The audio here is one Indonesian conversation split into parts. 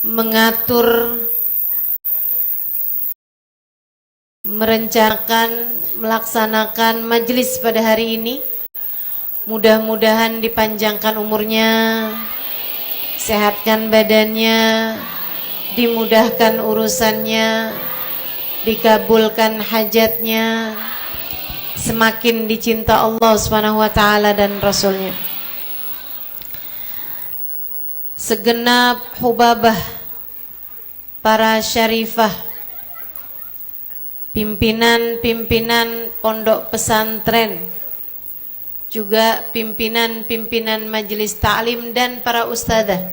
mengatur, merencanakan, melaksanakan majelis pada hari ini. Mudah-mudahan dipanjangkan umurnya, sehatkan badannya, dimudahkan urusannya, dikabulkan hajatnya, semakin dicinta Allah Subhanahu wa taala dan Rasulnya. Segenap hubabah para syarifah, pimpinan-pimpinan pondok pesantren, juga pimpinan-pimpinan majelis ta'lim dan para ustadzah,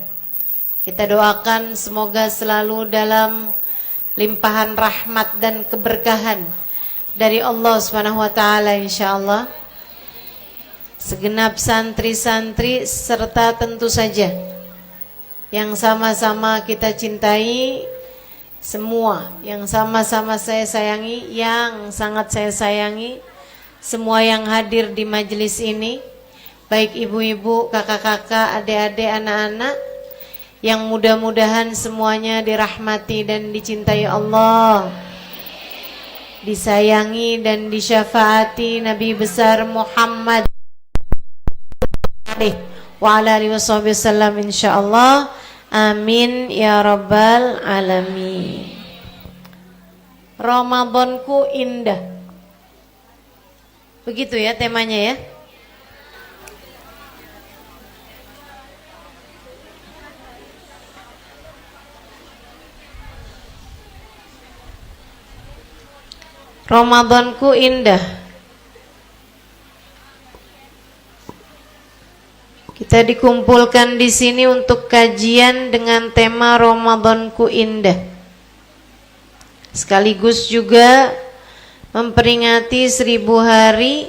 kita doakan semoga selalu dalam limpahan rahmat dan keberkahan dari Allah Subhanahu wa taala insyaallah. Segenap santri-santri serta tentu saja yang sama-sama kita cintai, semua yang sama-sama saya sayangi, yang sangat saya sayangi, semua yang hadir di majelis ini, baik ibu-ibu, kakak-kakak, adik-adik, anak-anak, yang mudah-mudahan semuanya dirahmati dan dicintai Allah, disayangi dan disyafaati Nabi besar Muhammad wa ala alihi wasallam insyaallah. Amin ya rabbal alamin. Ramadanku indah, begitu ya temanya ya. Ramadanku indah. Kita dikumpulkan di sini untuk kajian dengan tema Ramadanku indah. Sekaligus juga memperingati 1000 hari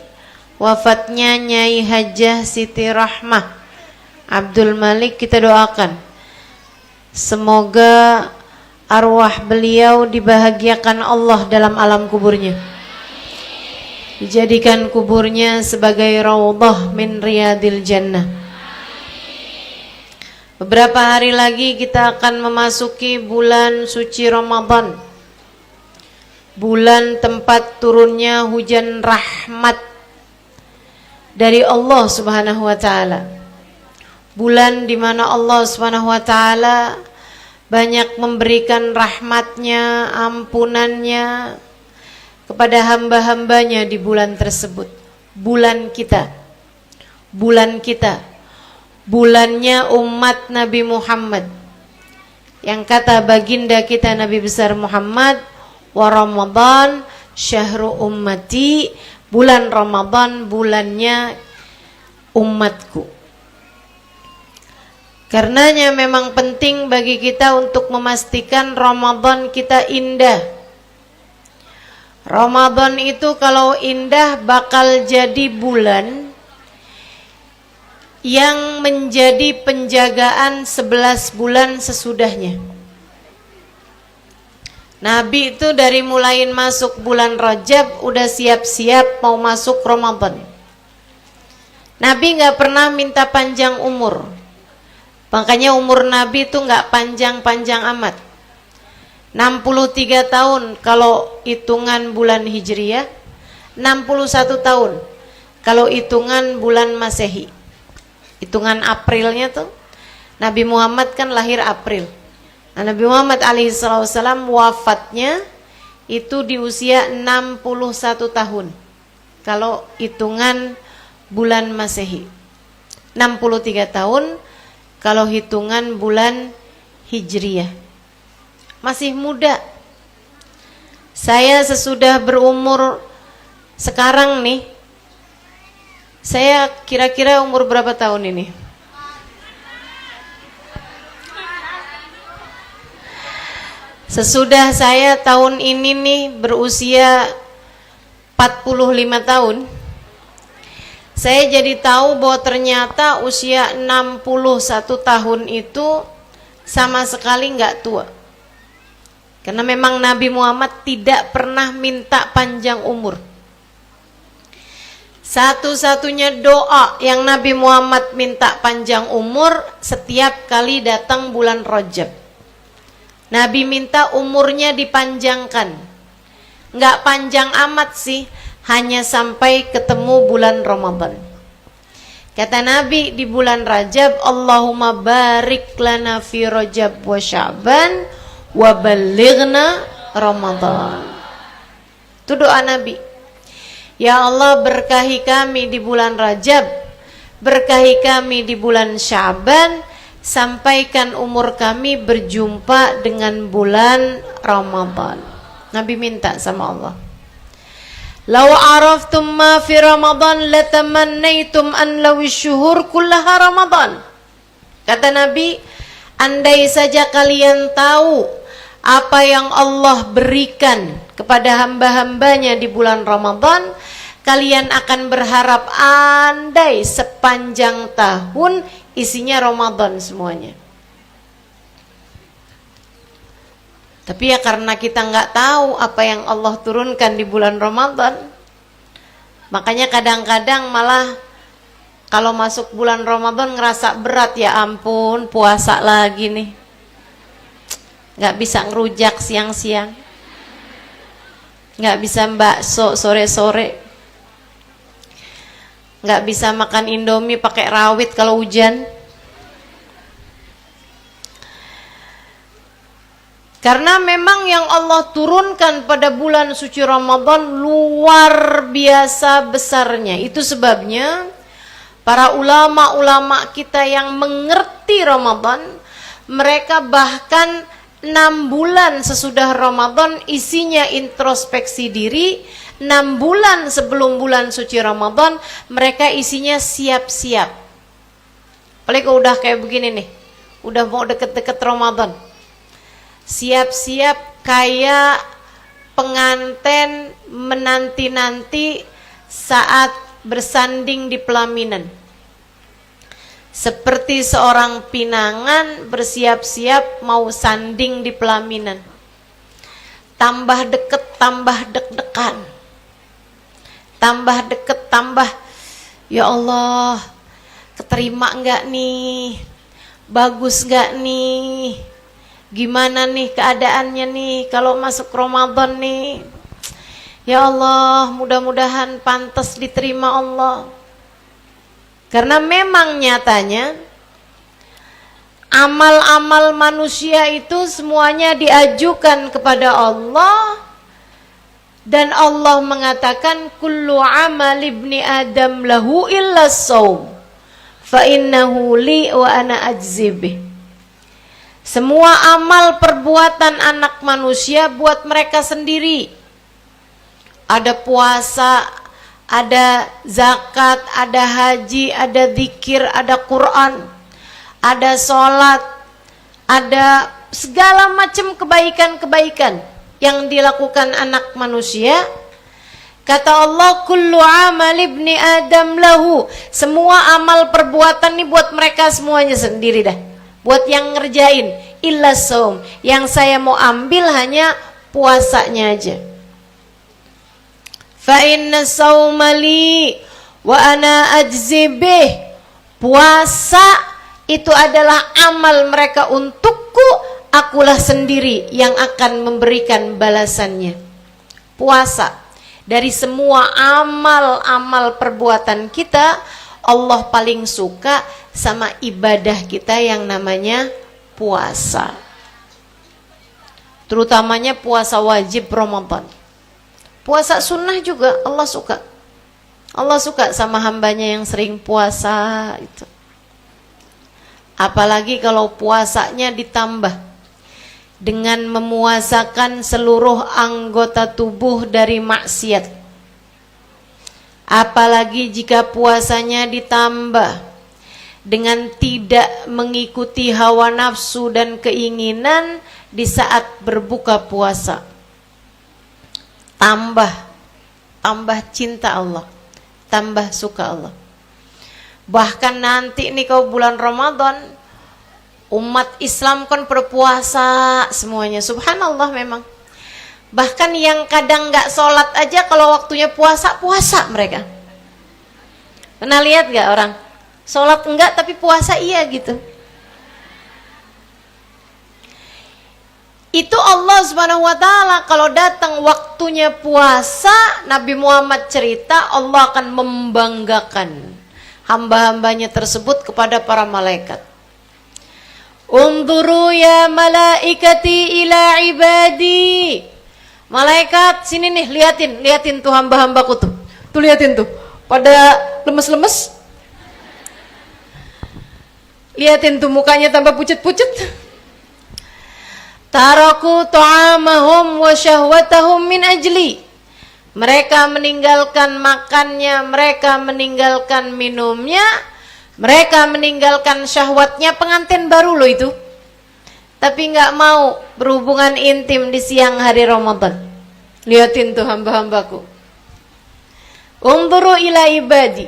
wafatnya Nyai Hajah Siti Rahmah Abdul Malik. Kita doakan semoga arwah beliau dibahagiakan Allah dalam alam kuburnya, dijadikan kuburnya sebagai raudhah min riyadil jannah. Beberapa hari lagi kita akan memasuki bulan suci Ramadan, bulan tempat turunnya hujan rahmat dari Allah Subhanahu wa taala, bulan di mana Allah Subhanahu wa taala banyak memberikan rahmatnya, ampunannya kepada hamba-hambanya di bulan tersebut. Bulan kita, bulannya umat Nabi Muhammad, yang kata baginda kita Nabi besar Muhammad, wa Ramadan syahru ummati, bulan Ramadan bulannya umatku. Karenanya memang penting bagi kita untuk memastikan Ramadan kita indah. Ramadan itu kalau indah bakal jadi bulan yang menjadi penjagaan 11 bulan sesudahnya. Nabi itu dari mulai masuk bulan Rajab udah siap-siap mau masuk Ramadan. Nabi gak pernah minta panjang umur, makanya umur Nabi itu gak panjang-panjang amat. 63 tahun kalau hitungan bulan Hijriyah, 61 tahun kalau hitungan bulan Masehi. Hitungan Aprilnya tuh, Nabi Muhammad kan lahir April. Nah, Nabi Muhammad alaihissalam wafatnya itu di usia 61 tahun kalau hitungan bulan Masehi, 63 tahun kalau hitungan bulan Hijriyah. Masih muda. Saya sesudah berumur sekarang nih, saya kira-kira umur berapa tahun ini? Sesudah saya tahun ini nih berusia 45 tahun, saya jadi tahu bahwa ternyata usia 61 tahun itu sama sekali nggak tua. Karena memang Nabi Muhammad tidak pernah minta panjang umur. Satu-satunya doa yang Nabi Muhammad minta panjang umur setiap kali datang bulan Rajab. Nabi minta umurnya dipanjangkan. Nggak panjang amat sih, hanya sampai ketemu bulan Ramadan. Kata Nabi di bulan Rajab, Allahumma barik lana fi Rajab wa Sya'ban wa balighna Ramadan. Itu doa Nabi. Ya Allah, berkahi kami di bulan Rajab, berkahi kami di bulan Sya'ban, sampaikan umur kami berjumpa dengan bulan Ramadan. Nabi minta sama Allah. Lau araftum ma fi Ramadan latamannaitum an lawi syuhur kullaha Ramadan. Kata Nabi, andai saja kalian tahu apa yang Allah berikan kepada hamba-hambanya di bulan Ramadan, kalian akan berharap andai sepanjang tahun isinya Ramadan semuanya. Tapi ya karena kita nggak tahu apa yang Allah turunkan di bulan Ramadan, makanya kadang-kadang malah kalau masuk bulan Ramadan ngerasa berat, ya ampun puasa lagi nih, nggak bisa ngerujak siang-siang, nggak bisa bakso sore-sore, nggak bisa makan Indomie pakai rawit kalau hujan. Karena memang yang Allah turunkan pada bulan suci Ramadan luar biasa besarnya. Itu sebabnya para ulama-ulama kita yang mengerti Ramadan, mereka bahkan 6 bulan sesudah Ramadan isinya introspeksi diri. 6 bulan sebelum bulan suci Ramadan mereka isinya siap-siap. Apalagi kalau udah kayak begini nih, udah mau deket-deket Ramadan, siap-siap kayak pengantin menanti-nanti saat bersanding di pelaminan. Seperti seorang pinangan bersiap-siap mau sanding di pelaminan. Tambah deket, tambah deg-degan. Tambah deket, tambah, ya Allah, keterima enggak nih? Bagus enggak nih? Gimana nih keadaannya nih kalau masuk Ramadan nih? Ya Allah, mudah-mudahan pantas diterima Allah. Karena memang nyatanya amal-amal manusia itu semuanya diajukan kepada Allah, dan Allah mengatakan kullu amal ibni adam lahu illa shaum fa innahu li wa ana ajzi bih. Semua amal perbuatan anak manusia buat mereka sendiri. Ada puasa, ada zakat, ada haji, ada zikir, ada Quran, ada sholat, ada segala macam kebaikan-kebaikan yang dilakukan anak manusia. Kata Allah, kullu amal ibni adam lahu. Semua amal perbuatan ini buat mereka semuanya sendiri dah. Buat yang ngerjain, illa saum, yang saya mau ambil hanya puasanya aja. Fa inna sauma li wa ana ajzi bih. Puasa itu adalah amal mereka untukku, akulah sendiri yang akan memberikan balasannya. Puasa, dari semua amal-amal perbuatan kita, Allah paling suka sama ibadah kita yang namanya puasa. Terutamanya puasa wajib Ramadan. Puasa sunnah juga Allah suka. Allah suka sama hambanya yang sering puasa itu. Apalagi kalau puasanya ditambah dengan memuasakan seluruh anggota tubuh dari maksiat. Apalagi jika puasanya ditambah dengan tidak mengikuti hawa nafsu dan keinginan di saat berbuka puasa. Tambah cinta Allah, tambah suka Allah. Bahkan nanti nih kalau bulan Ramadan, umat Islam kan berpuasa semuanya, subhanallah memang. Bahkan yang kadang nggak sholat aja kalau waktunya puasa mereka. Pernah lihat nggak orang sholat enggak tapi puasa iya gitu? Itu Allah Subhanahu wa taala kalau datang waktunya puasa, Nabi Muhammad cerita Allah akan membanggakan hamba-hambanya tersebut kepada para malaikat. Unduru ya malaikati ila ibadi. Malaikat sini nih, liatin tuh hamba-hambaku tuh. Tuh liatin tuh, pada lemes-lemes. Liatin tuh mukanya tambah pucet-pucet. Taraku ta'amahum wa syahwatahum min ajli. Mereka meninggalkan makannya, mereka meninggalkan minumnya, mereka meninggalkan syahwatnya. Pengantin baru loh itu, tapi nggak mau berhubungan intim di siang hari Ramadan. Lihatin tuh hamba-hambaku. Unzuru ila ibadi.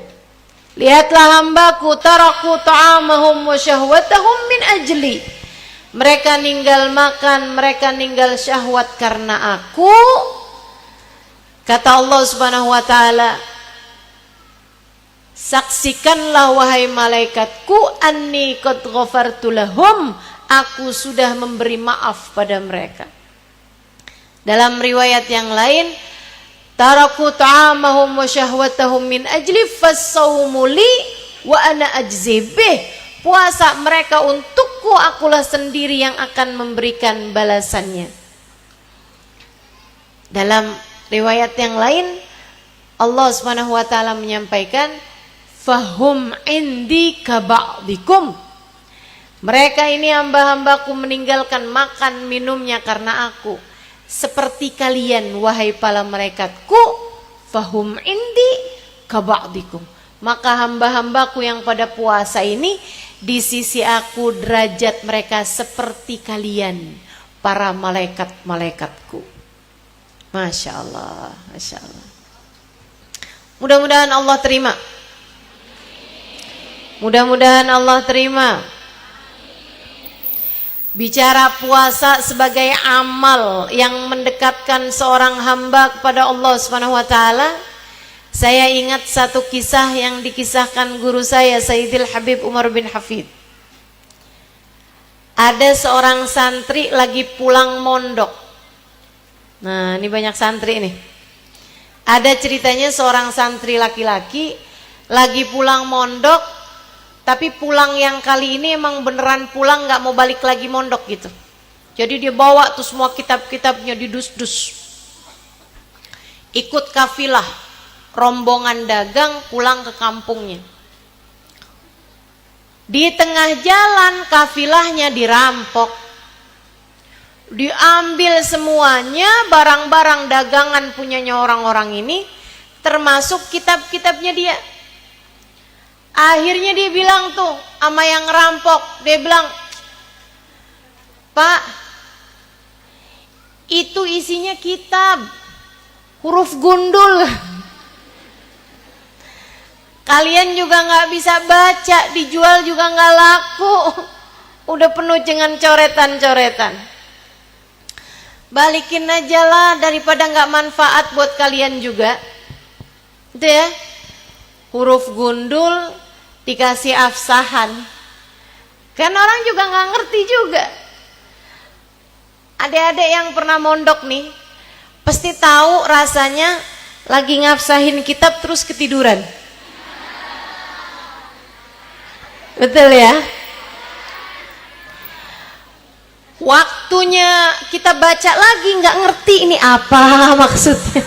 Lihatlah hambaku, taraku ta'amahum wa syahwatahum min ajli. Mereka ninggal makan, mereka ninggal syahwat karena aku. Kata Allah Subhanahu wa taala, saksikanlah wahai malaikatku, anni qad ghafartu lahum, aku sudah memberi maaf pada mereka. Dalam riwayat yang lain, taraku ta'amahum wa syahwatahum min ajli fasawmu li wa ana ajzi bih. Puasa mereka untukku, akulah sendiri yang akan memberikan balasannya. Dalam riwayat yang lain, Allah Subhanahu wa taala menyampaikan, fahum indi kaba'dikum. Mereka ini hamba-hambaku meninggalkan makan minumnya karena aku, seperti kalian wahai para malaikatku. Fahum indi kaba'dikum. Maka hamba-hambaku yang pada puasa ini di sisi aku derajat mereka seperti kalian para malaikat-malaikatku. Masya Allah, Masya Allah. Mudah-mudahan Allah terima. Mudah-mudahan Allah terima. Bicara puasa sebagai amal yang mendekatkan seorang hamba kepada Allah Subhanahu wa taala, saya ingat satu kisah yang dikisahkan guru saya, Sayyidil Habib Umar bin Hafid. Ada seorang santri lagi pulang mondok. Nah, ini banyak santri nih. Ada ceritanya seorang santri laki-laki lagi pulang mondok, tapi pulang yang kali ini emang beneran pulang, gak mau balik lagi mondok gitu. Jadi dia bawa tuh semua kitab-kitabnya didus-dus. Ikut kafilah rombongan dagang pulang ke kampungnya. Di tengah jalan kafilahnya dirampok, diambil semuanya barang-barang dagangan punyanya orang-orang ini, termasuk kitab-kitabnya dia. Akhirnya dia bilang tuh sama yang ngerampok, dia bilang, Pak, itu isinya kitab huruf gundul. Kalian juga nggak bisa baca, dijual juga nggak laku, udah penuh dengan coretan-coretan. Balikin aja lah daripada nggak manfaat buat kalian juga. Itu ya, huruf gundul dikasih afsahan, kan orang juga nggak ngerti juga. Adik-adik yang pernah mondok nih, pasti tahu rasanya lagi ngafsahin kitab terus ketiduran. Betul ya? Waktunya kita baca lagi nggak ngerti ini apa maksudnya.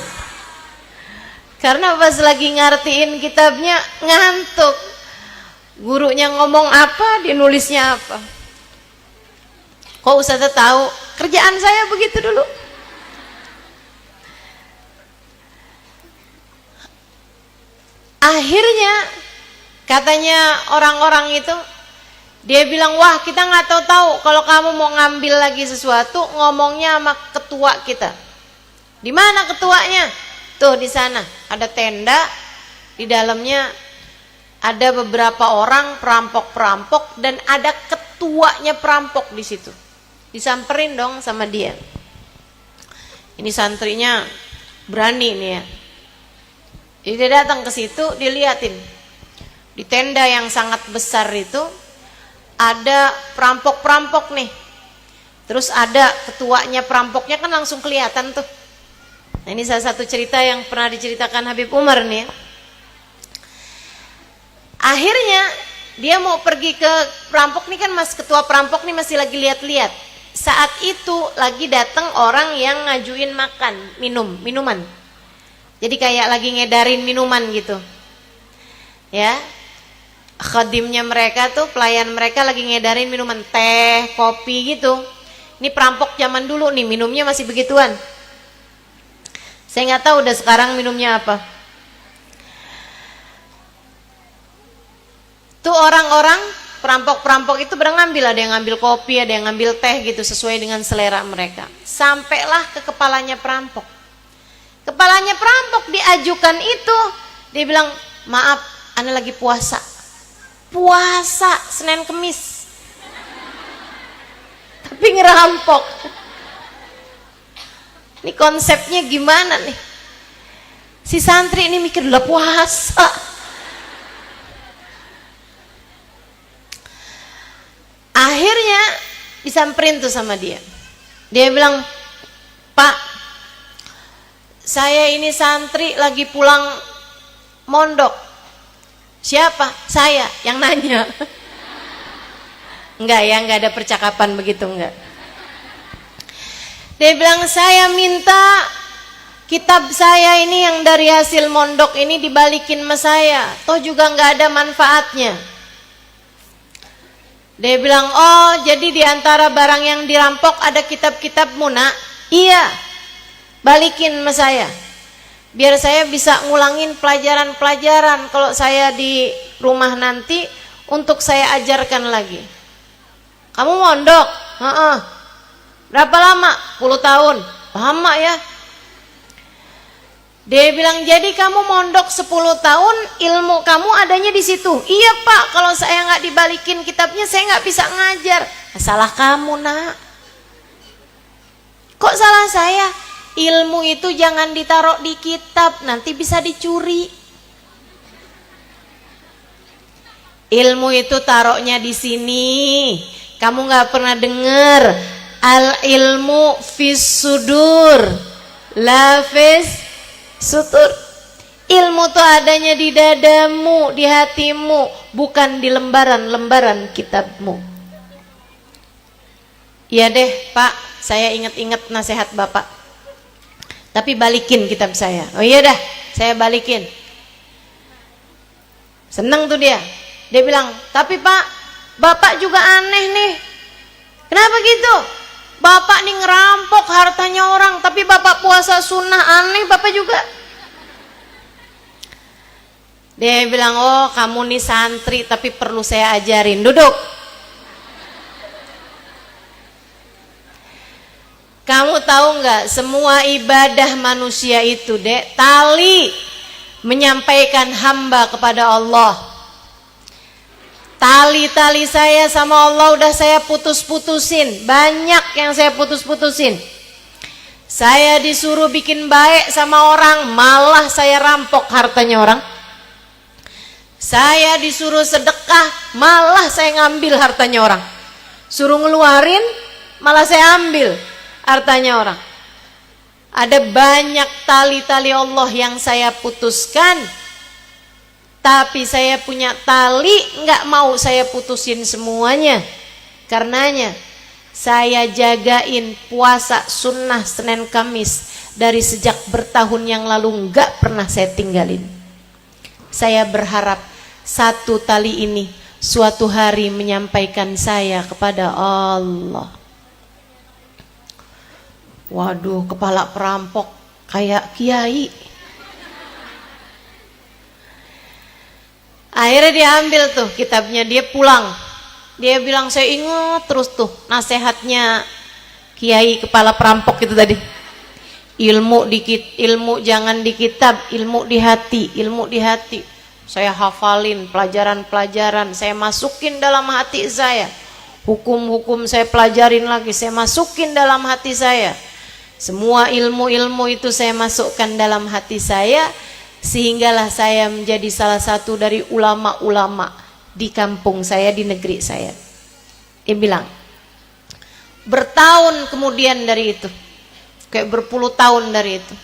Karena pas lagi ngertiin kitabnya ngantuk. Gurunya ngomong apa, dia nulisnya apa. Kok Ustazah tahu? Kerjaan saya begitu dulu. Akhirnya katanya orang-orang itu, dia bilang, wah kita nggak tahu kalau kamu mau ngambil lagi sesuatu, ngomongnya sama ketua kita. Di mana ketuanya? Tuh di sana ada tenda, di dalamnya ada beberapa orang perampok-perampok dan ada ketuanya perampok di situ. Disamperin dong sama dia. Ini santrinya berani nih ya. Jadi dia datang ke situ, diliatin. Di tenda yang sangat besar itu ada perampok-perampok nih. Terus ada ketuanya perampoknya kan langsung kelihatan tuh. Nah, ini salah satu cerita yang pernah diceritakan Habib Umar nih ya. Akhirnya dia mau pergi ke perampok nih kan, mas ketua perampok nih masih lagi lihat-lihat. Saat itu lagi datang orang yang ngajuin makan, minuman. Jadi kayak lagi ngedarin minuman gitu. Ya. Khadimnya mereka tuh, pelayan mereka lagi ngedarin minuman teh, kopi gitu. Ini perampok zaman dulu nih, minumnya masih begituan. Saya nggak tahu udah sekarang minumnya apa. Tuh orang-orang perampok-perampok itu ngambil, ada yang ngambil kopi, ada yang ngambil teh gitu sesuai dengan selera mereka. Sampailah ke kepalanya perampok. Kepalanya perampok diajukan itu, dia bilang, "Maaf, ana lagi puasa." Puasa Senin Kemis. Tapi ngerampok. Ini konsepnya gimana nih? Si santri ini mikir udah puasa. Akhirnya disamperin tuh sama dia. Dia bilang, "Pak, saya ini santri lagi pulang mondok." "Siapa?" "Saya." Yang nanya. Enggak ya, enggak ada percakapan begitu, enggak. Dia bilang, "Saya minta kitab saya ini yang dari hasil mondok ini dibalikin sama saya. Toh juga enggak ada manfaatnya." Dia bilang, "Oh, jadi diantara barang yang dirampok ada kitab-kitabmu, Nak?" "Iya." "Balikin sama saya. Biar saya bisa ngulangin pelajaran-pelajaran kalau saya di rumah nanti untuk saya ajarkan lagi." "Kamu mondok?" "Heeh." "Berapa lama?" 10 tahun. "Lama ya." Dia bilang, "Jadi kamu mondok 10 tahun, ilmu kamu adanya di situ?" "Iya Pak, kalau saya nggak dibalikin kitabnya saya nggak bisa ngajar." "Salah kamu, Nak." "Kok salah saya?" "Ilmu itu jangan ditaruh di kitab, nanti bisa dicuri. Ilmu itu taruhnya di sini. Kamu nggak pernah dengar al ilmu fis sudur, la fis sutur." Ilmu tuh adanya di dadamu, di hatimu, bukan di lembaran-lembaran kitabmu. "Iya deh Pak, saya ingat-ingat nasihat Bapak. Tapi balikin kitab saya." "Oh iya dah, saya balikin." Seneng tuh dia. Dia bilang, "Tapi Pak, Bapak juga aneh nih." "Kenapa gitu?" "Bapak nih ngerampok hartanya orang, tapi Bapak puasa sunnah, aneh Bapak juga." Dia bilang, "Oh kamu nih santri tapi perlu saya ajarin. Duduk." Kamu tahu nggak, semua ibadah manusia itu, Dek, tali menyampaikan hamba kepada Allah. Tali-tali saya sama Allah udah saya putus-putusin, banyak yang saya putus-putusin. Saya disuruh bikin baik sama orang, malah saya rampok hartanya orang. Saya disuruh sedekah, malah saya ngambil hartanya orang. Suruh ngeluarin, malah saya ambil hartanya orang. Ada banyak tali-tali Allah yang saya putuskan, tapi saya punya tali nggak mau saya putusin semuanya. Karenanya saya jagain puasa sunnah Senin Kamis dari sejak bertahun yang lalu, nggak pernah saya tinggalin. Saya berharap satu tali ini suatu hari menyampaikan saya kepada Allah. Waduh, kepala perampok kayak kiai. Akhirnya dia ambil tuh kitabnya, dia pulang. Dia bilang, "Saya ingat terus tuh nasihatnya kiai kepala perampok itu tadi. Ilmu jangan di kitab, ilmu di hati, ilmu di hati." Saya hafalin pelajaran-pelajaran, saya masukin dalam hati saya. Hukum-hukum saya pelajarin lagi, saya masukin dalam hati saya. Semua ilmu-ilmu itu saya masukkan dalam hati saya, sehinggalah saya menjadi salah satu dari ulama-ulama di kampung saya, di negeri saya. Dia bilang, bertahun kemudian dari itu, kayak berpuluh tahun dari itu.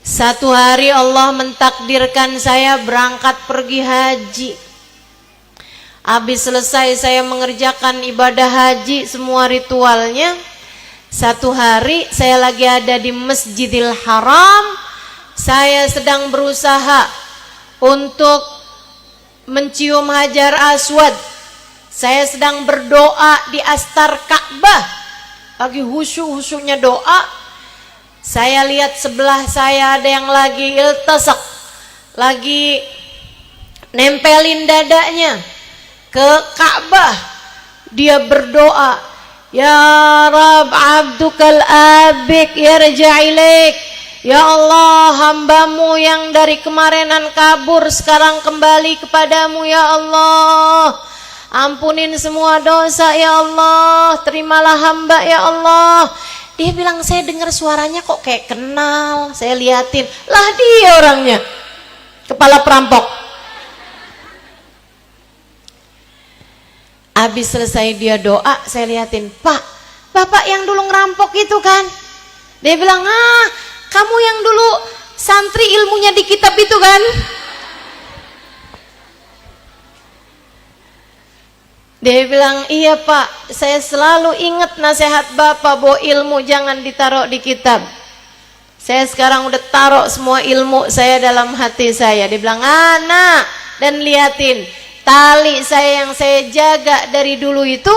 Satu hari Allah mentakdirkan saya berangkat pergi haji. Habis selesai saya mengerjakan ibadah haji, semua ritualnya. Satu hari saya lagi ada di Masjidil Haram. Saya sedang berusaha untuk mencium Hajar Aswad. Saya sedang berdoa di astar Ka'bah. Lagi khusyuk-khusyuknya doa. Saya lihat sebelah saya ada yang lagi iltasak, lagi nempelin dadanya ke Ka'bah. Dia berdoa, ya Rab, abdukal abik yarja ilaik. Ya Allah, hambamu yang dari kemarinan kabur sekarang kembali kepadamu ya Allah. Ampunin semua dosa ya Allah, terimalah hamba ya Allah. Dia bilang, saya dengar suaranya kok kayak kenal. Saya liatin, lah dia orangnya, kepala perampok. Habis selesai dia doa, saya liatin, Pak, Bapak yang dulu ngerampok itu kan? Dia bilang, kamu yang dulu santri ilmunya di kitab itu kan? Dia bilang, iya Pak, saya selalu ingat nasihat Bapak bahwa ilmu jangan ditaruh di kitab. Saya sekarang udah taruh semua ilmu saya dalam hati saya. Dia bilang, nak, dan liatin tali saya yang saya jaga dari dulu itu,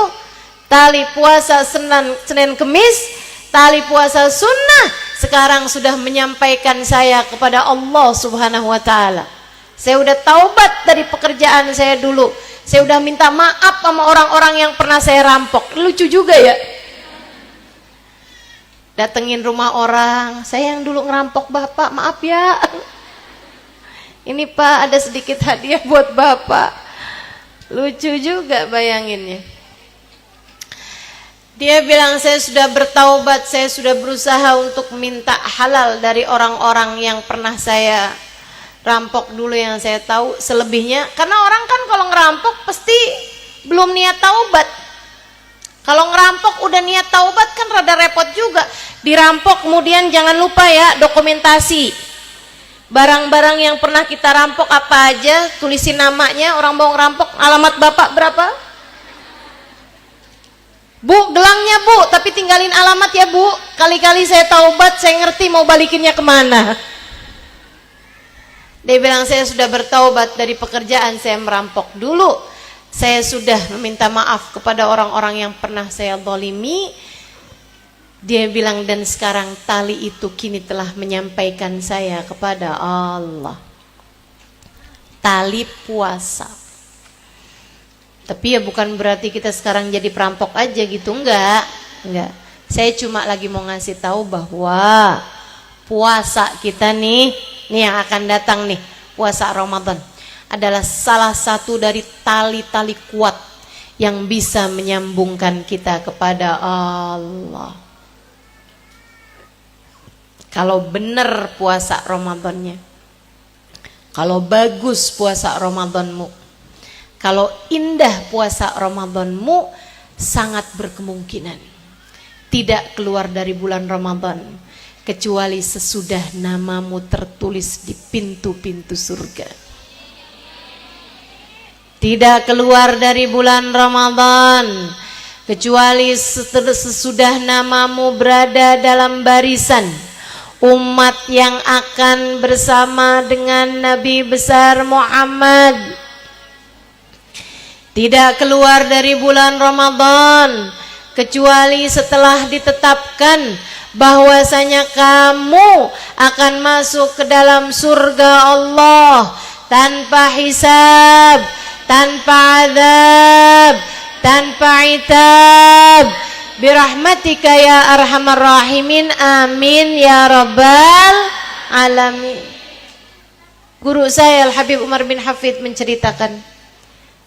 tali puasa Senin Kemis, tali puasa sunnah, sekarang sudah menyampaikan saya kepada Allah Subhanahu wa Ta'ala. Saya udah taubat dari pekerjaan saya dulu. Saya udah minta maaf sama orang-orang yang pernah saya rampok. Lucu juga ya. Datengin rumah orang, saya yang dulu ngerampok Bapak, maaf ya. Ini Pak, ada sedikit hadiah buat Bapak. Lucu juga bayanginnya. Dia bilang, saya sudah bertaubat, saya sudah berusaha untuk minta halal dari orang-orang yang pernah saya rampok dulu yang saya tahu. Selebihnya, karena orang kan kalau ngerampok pasti belum niat taubat. Kalau ngerampok udah niat taubat kan rada repot juga. Dirampok kemudian jangan lupa ya dokumentasi. Barang-barang yang pernah kita rampok apa aja, tulisin namanya, orang mau ngerampok, alamat Bapak berapa? Bu, gelangnya Bu, tapi tinggalin alamat ya Bu. Kali-kali saya taubat, saya ngerti mau balikinnya kemana. Dia bilang, saya sudah bertaubat dari pekerjaan saya merampok dulu. Saya sudah meminta maaf kepada orang-orang yang pernah saya zalimi. Dia bilang, dan sekarang tali itu kini telah menyampaikan saya kepada Allah. Tali puasa. Tapi ya bukan berarti kita sekarang jadi perampok aja gitu, enggak. Saya cuma lagi mau ngasih tahu bahwa puasa kita nih yang akan datang nih, puasa Ramadan adalah salah satu dari tali-tali kuat yang bisa menyambungkan kita kepada Allah. Kalau benar puasa Ramadannya, kalau bagus puasa Ramadanmu, kalau indah puasa Ramadanmu, sangat berkemungkinan tidak keluar dari bulan Ramadan kecuali sesudah namamu tertulis di pintu-pintu surga. Tidak keluar dari bulan Ramadan kecuali sesudah namamu berada dalam barisan umat yang akan bersama dengan Nabi besar Muhammad. Tidak keluar dari bulan Ramadan kecuali setelah ditetapkan bahwasanya kamu akan masuk ke dalam surga Allah tanpa hisab, tanpa azab, tanpa itab. Birahmatika ya arhamar rahimin, amin ya rabbal alamin. Guru saya Al Habib Umar bin Hafid menceritakan,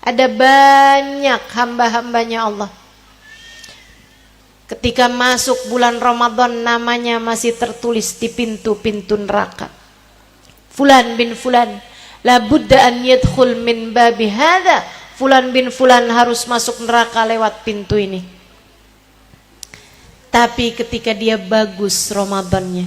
ada banyak hamba-hambanya Allah ketika masuk bulan Ramadan namanya masih tertulis di pintu-pintu neraka. Fulan bin Fulan la budda an yadkhul min babi hadza. Fulan bin Fulan harus masuk neraka lewat pintu ini. Tapi ketika dia bagus Ramadannya,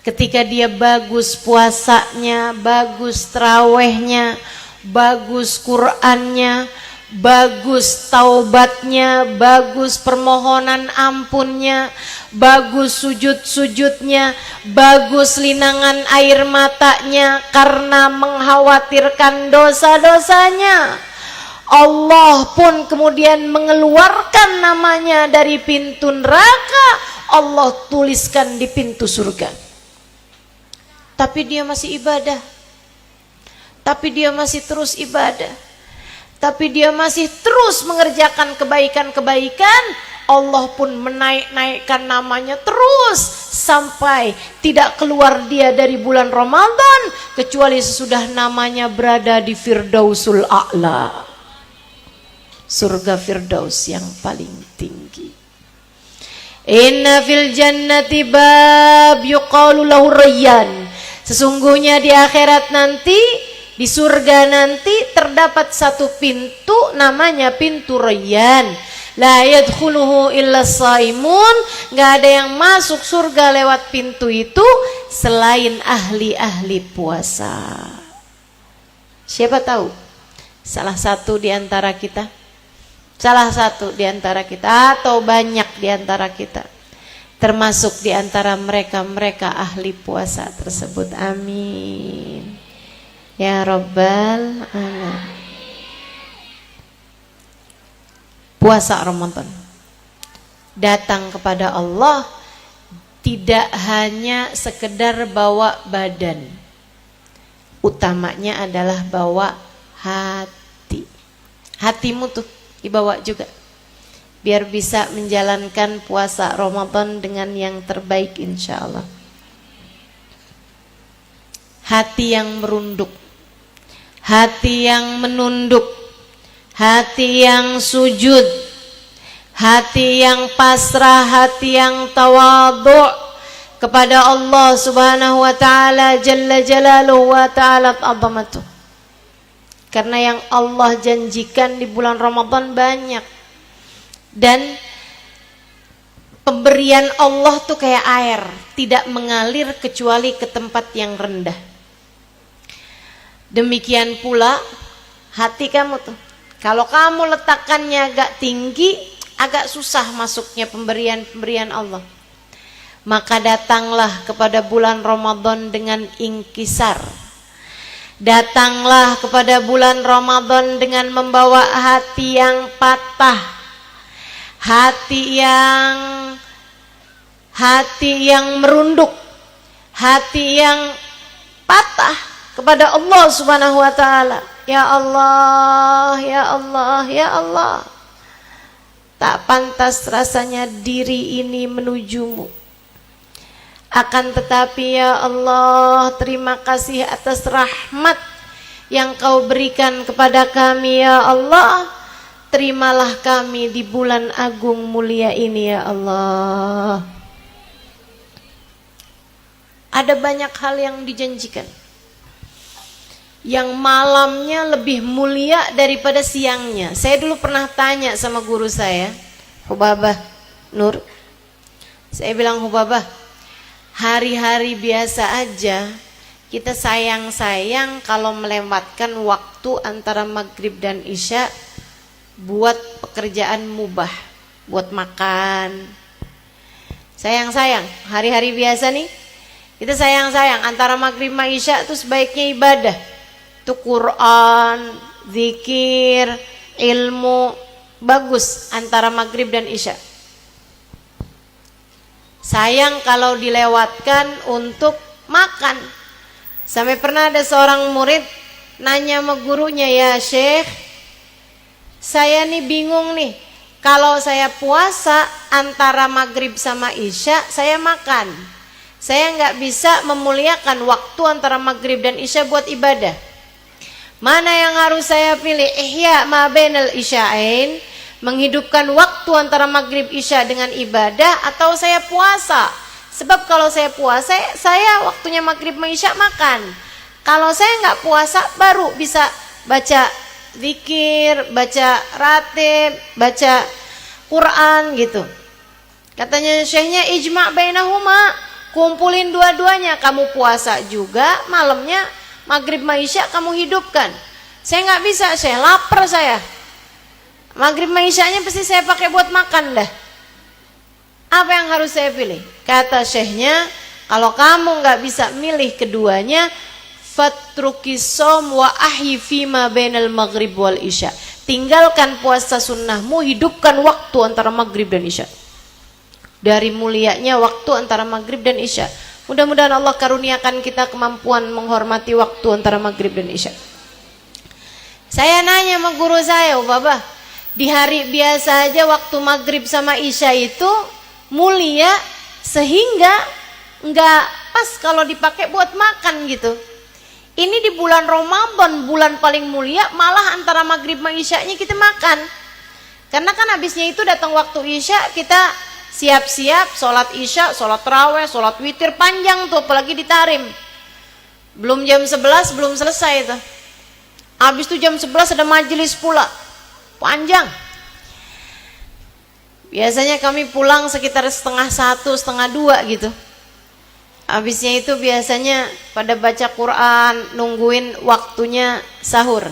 ketika dia bagus puasanya, bagus trawehnya, bagus Qur'annya, bagus taubatnya, bagus permohonan ampunnya, bagus sujud-sujudnya, bagus linangan air matanya karena mengkhawatirkan dosa-dosanya, Allah pun kemudian mengeluarkan namanya dari pintu neraka, Allah tuliskan di pintu surga. Tapi dia masih ibadah, tapi dia masih terus ibadah, tapi dia masih terus mengerjakan kebaikan-kebaikan, Allah pun menaik-naikkan namanya terus sampai tidak keluar dia dari bulan Ramadan kecuali sesudah namanya berada di Firdausul A'la, surga Firdaus yang paling tinggi. Inna fil jannati bab yuqalu lahu Rayyan. Sesungguhnya di akhirat nanti, di surga nanti terdapat satu pintu namanya pintu Rayyan. La yadkhuluhu illa shaimun. Enggak ada yang masuk surga lewat pintu itu selain ahli-ahli puasa. Siapa tahu salah satu di antara kita, salah satu di antara kita atau banyak di antara kita termasuk di antara mereka ahli puasa tersebut. Amin ya rabbal alamin. Puasa Ramadan datang kepada Allah tidak hanya sekedar bawa badan, utamanya adalah bawa hati. Hatimu tuh dibawa juga biar bisa menjalankan puasa Ramadan dengan yang terbaik insya Allah. Hati yang merunduk, hati yang menunduk, hati yang sujud, hati yang pasrah, hati yang tawadhu kepada Allah Subhanahu wa taala jalla jalaluhu wa ta'ala azamatuh. Karena yang Allah janjikan di bulan Ramadan banyak. Dan pemberian Allah tuh kayak air, tidak mengalir kecuali ke tempat yang rendah. Demikian pula hati kamu tuh, kalau kamu letakkannya agak tinggi, agak susah masuknya pemberian-pemberian Allah. Maka datanglah kepada bulan Ramadan dengan inkisar. Datanglah kepada bulan Ramadan dengan membawa hati yang patah, hati yang merunduk, hati yang patah kepada Allah Subhanahu wa taala. Ya Allah, ya Allah, ya Allah. Tak pantas rasanya diri ini menujumu. Akan tetapi ya Allah, terima kasih atas rahmat yang Kau berikan kepada kami ya Allah. Terimalah kami di bulan agung mulia ini ya Allah. Ada banyak hal yang dijanjikan, yang malamnya lebih mulia daripada siangnya. Saya dulu pernah tanya sama guru saya, Hubabah Nur. Saya bilang, Hubabah, hari-hari biasa aja kita sayang-sayang kalau melewatkan waktu antara maghrib dan isya buat pekerjaan mubah, buat makan. Sayang-sayang, hari-hari biasa nih kita sayang-sayang antara maghrib sama isya itu sebaiknya ibadah. Itu Quran, zikir, ilmu, bagus antara maghrib dan isya. Sayang kalau dilewatkan untuk makan. Sampai pernah ada seorang murid nanya sama gurunya, ya Syekh, saya nih bingung nih, kalau saya puasa antara maghrib sama isya saya makan, saya nggak bisa memuliakan waktu antara maghrib dan isya buat ibadah. Mana yang harus saya pilih? Ihya ma bainal isya'ain, menghidupkan waktu antara maghrib isya dengan ibadah, atau saya puasa? Sebab kalau saya puasa, saya waktunya maghrib isya makan. Kalau saya nggak puasa baru bisa baca zikir, baca ratib, baca Quran gitu. Katanya syekhnya ijma' bainahuma, kumpulin dua-duanya, kamu puasa juga, malamnya maghrib maisya kamu hidupkan. Saya nggak bisa, saya lapar saya. Maghrib ma'isyanya pasti saya pakai buat makan dah. Apa yang harus saya pilih? Kata syekhnya, kalau kamu nggak bisa milih keduanya, fatruki som wa ahyi fima bainal maghrib wal isya. Tinggalkan puasa sunnahmu, hidupkan waktu antara maghrib dan isya. Dari mulianya waktu antara maghrib dan isya. Mudah-mudahan Allah karuniakan kita kemampuan menghormati waktu antara maghrib dan isya. Saya nanya sama guru saya, Baba, di hari biasa aja waktu maghrib sama isya itu mulia sehingga nggak pas kalau dipakai buat makan gitu. Ini di bulan Ramadan, bulan paling mulia, malah antara maghrib sama isyanya kita makan. Karena kan habisnya itu datang waktu isya, kita siap-siap sholat isya, sholat taraweh, sholat witir panjang tuh, apalagi di tarim. Belum jam 11 belum selesai tuh. Habis itu jam 11 ada majelis pula, panjang. Biasanya kami pulang sekitar 1:30, 1:30 gitu. Habisnya itu biasanya pada baca Quran, nungguin waktunya sahur.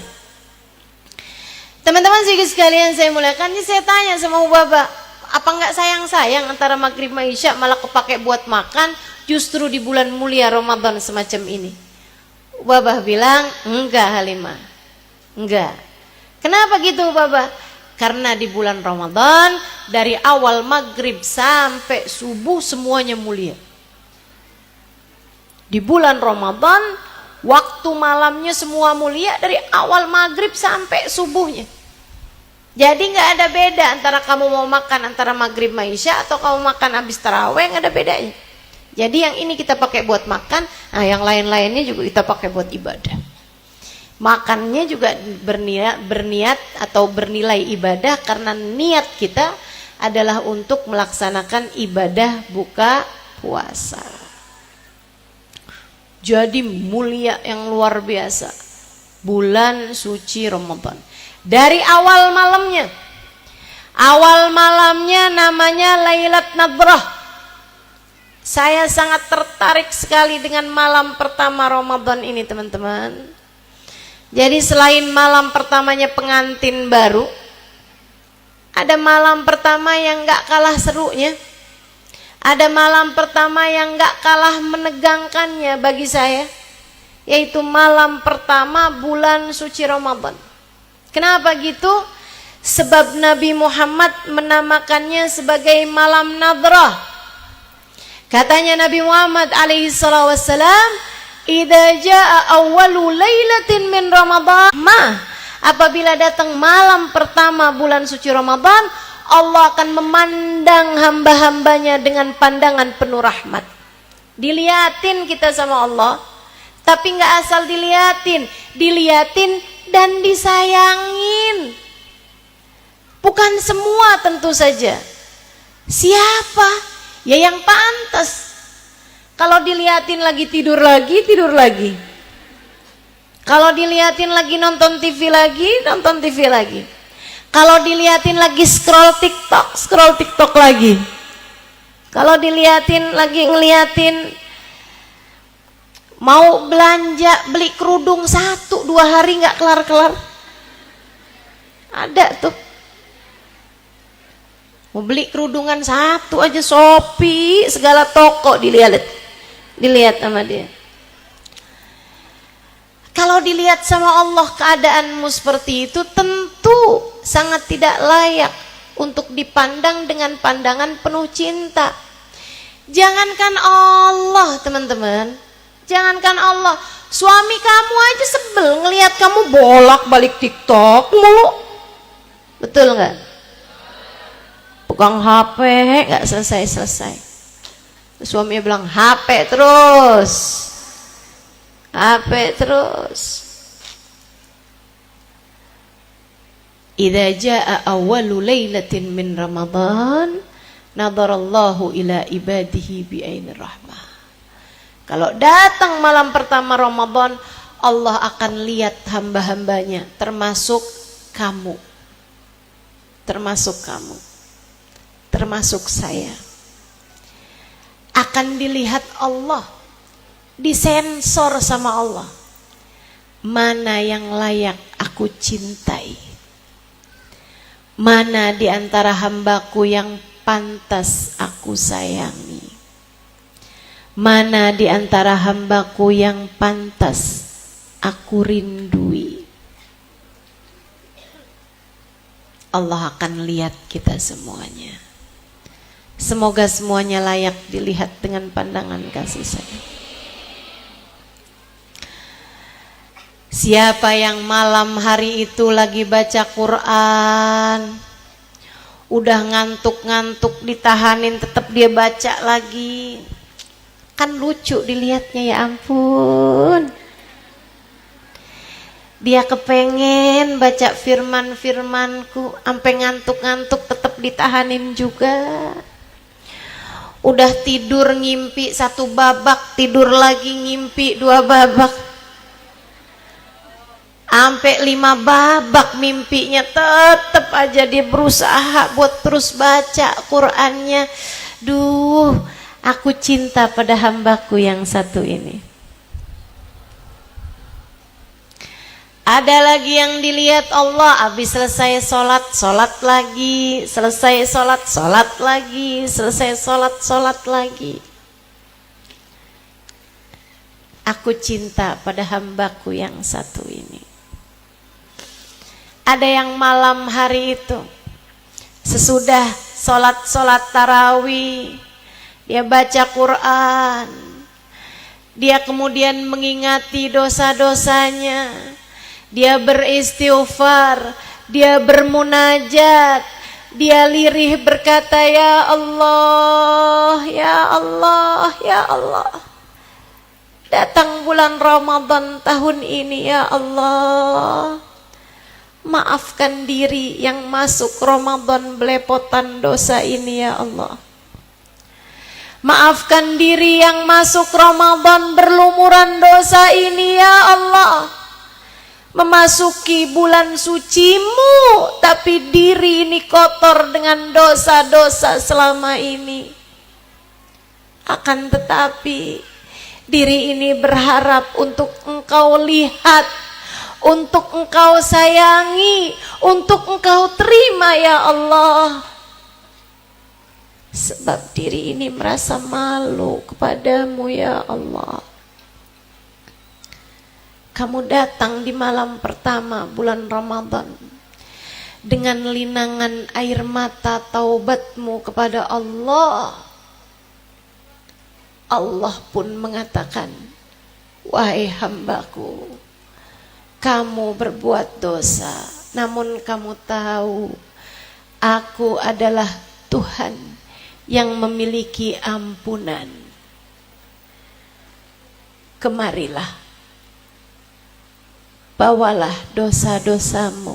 Teman-teman sekalian saya muliakan, ini saya tanya sama Bapak, apa enggak sayang-sayang antara maghrib sama isya malah kepake buat makan justru di bulan mulia Ramadan semacam ini? Bapak bilang, enggak Halimah, enggak. Kenapa gitu Bapak? Karena di bulan Ramadan dari awal maghrib sampai subuh semuanya mulia. Di bulan Ramadan waktu malamnya semua mulia dari awal maghrib sampai subuhnya. Jadi nggak ada beda antara kamu mau makan antara maghrib sama isya atau kamu makan habis taraweh, nggak ada bedanya. Jadi yang ini kita pakai buat makan, nah yang lain-lainnya juga kita pakai buat ibadah. Makannya juga berniat atau bernilai ibadah karena niat kita adalah untuk melaksanakan ibadah buka puasa. Jadi mulia yang luar biasa bulan suci Ramadan. Dari awal malamnya namanya Lailat Nadrah. Saya sangat tertarik sekali dengan malam pertama Ramadan ini teman-teman. Jadi selain malam pertamanya pengantin baru, ada malam pertama yang gak kalah serunya. Ada malam pertama yang gak kalah menegangkannya bagi saya, yaitu malam pertama bulan suci Ramadan. Kenapa gitu? Sebab Nabi Muhammad menamakannya sebagai malam nadrah. Katanya Nabi Muhammad alaihi salatu wassalam, "Idza jaa awwalu lailatin min Ramadan." Apabila datang malam pertama bulan suci Ramadan, Allah akan memandang hamba-hambanya dengan pandangan penuh rahmat. Diliatin kita sama Allah, tapi nggak asal diliatin dan disayangin. Bukan semua tentu saja. Siapa? Ya yang pantas. Kalau diliatin lagi tidur lagi. Kalau diliatin lagi nonton TV lagi. Kalau diliatin lagi scroll TikTok lagi. Kalau diliatin lagi ngeliatin mau belanja beli kerudung 1-2 hari nggak kelar. Ada tuh. Mau beli kerudungan 1 aja Shopee, segala toko dilihat sama dia. Kalau dilihat sama Allah keadaanmu seperti itu, tentu sangat tidak layak untuk dipandang dengan pandangan penuh cinta. Jangankan Allah teman-teman, jangankan Allah, suami kamu aja sebel ngelihat kamu bolak-balik TikTok mulu. Betul nggak? Pegang HP nggak selesai. Suaminya bilang HP terus. Idza jaa awwalu lailatin min Ramadan nadarallahu ila ibadihi bi ainir rahmah. Kalau datang malam pertama Ramadan, Allah akan lihat hamba-hambanya, termasuk kamu, termasuk saya. akan dilihat Allah, disensor sama Allah. Mana yang layak aku cintai? Mana di antara hambaku yang pantas aku sayangi? Mana di antara hambaku yang pantas aku rindui? Allah akan lihat kita semuanya. Semoga semuanya layak dilihat dengan pandangan kasih sayang. Siapa yang malam hari itu lagi baca Quran, udah ngantuk-ngantuk ditahanin tetap dia baca lagi, kan lucu dilihatnya, ya ampun. Dia kepengen baca firman-firmanku, sampai ngantuk-ngantuk tetap ditahanin juga. Udah tidur ngimpi 1 babak, tidur lagi ngimpi 2 babak, sampai 5 babak mimpinya, tetap aja dia berusaha buat terus baca Qur'annya. Duh, aku cinta pada hambaku yang satu ini. Ada lagi yang dilihat Allah, habis selesai sholat, sholat lagi, selesai sholat, sholat lagi, selesai sholat, sholat lagi. Aku cinta pada hambaku yang satu ini. Ada yang malam hari itu, sesudah sholat tarawih, dia baca Quran, dia kemudian mengingati dosa-dosanya, dia beristighfar, dia bermunajat, dia lirih berkata, ya Allah, ya Allah, ya Allah, datang bulan Ramadan tahun ini, ya Allah, maafkan diri yang masuk Ramadan belepotan dosa ini, ya Allah. Maafkan diri yang masuk Ramadan berlumuran dosa ini, ya Allah. Memasuki bulan sucimu, tapi diri ini kotor dengan dosa-dosa selama ini. Akan tetapi diri ini berharap untuk Engkau lihat, untuk Engkau sayangi, untuk Engkau terima, ya Allah. Sebab diri ini merasa malu kepadamu, ya Allah. Kamu datang di malam pertama bulan Ramadan dengan linangan air mata taubatmu kepada Allah. Allah pun mengatakan, wahai hambaku, kamu berbuat dosa, namun kamu tahu aku adalah Tuhan yang memiliki ampunan. Kemarilah, bawalah dosa-dosamu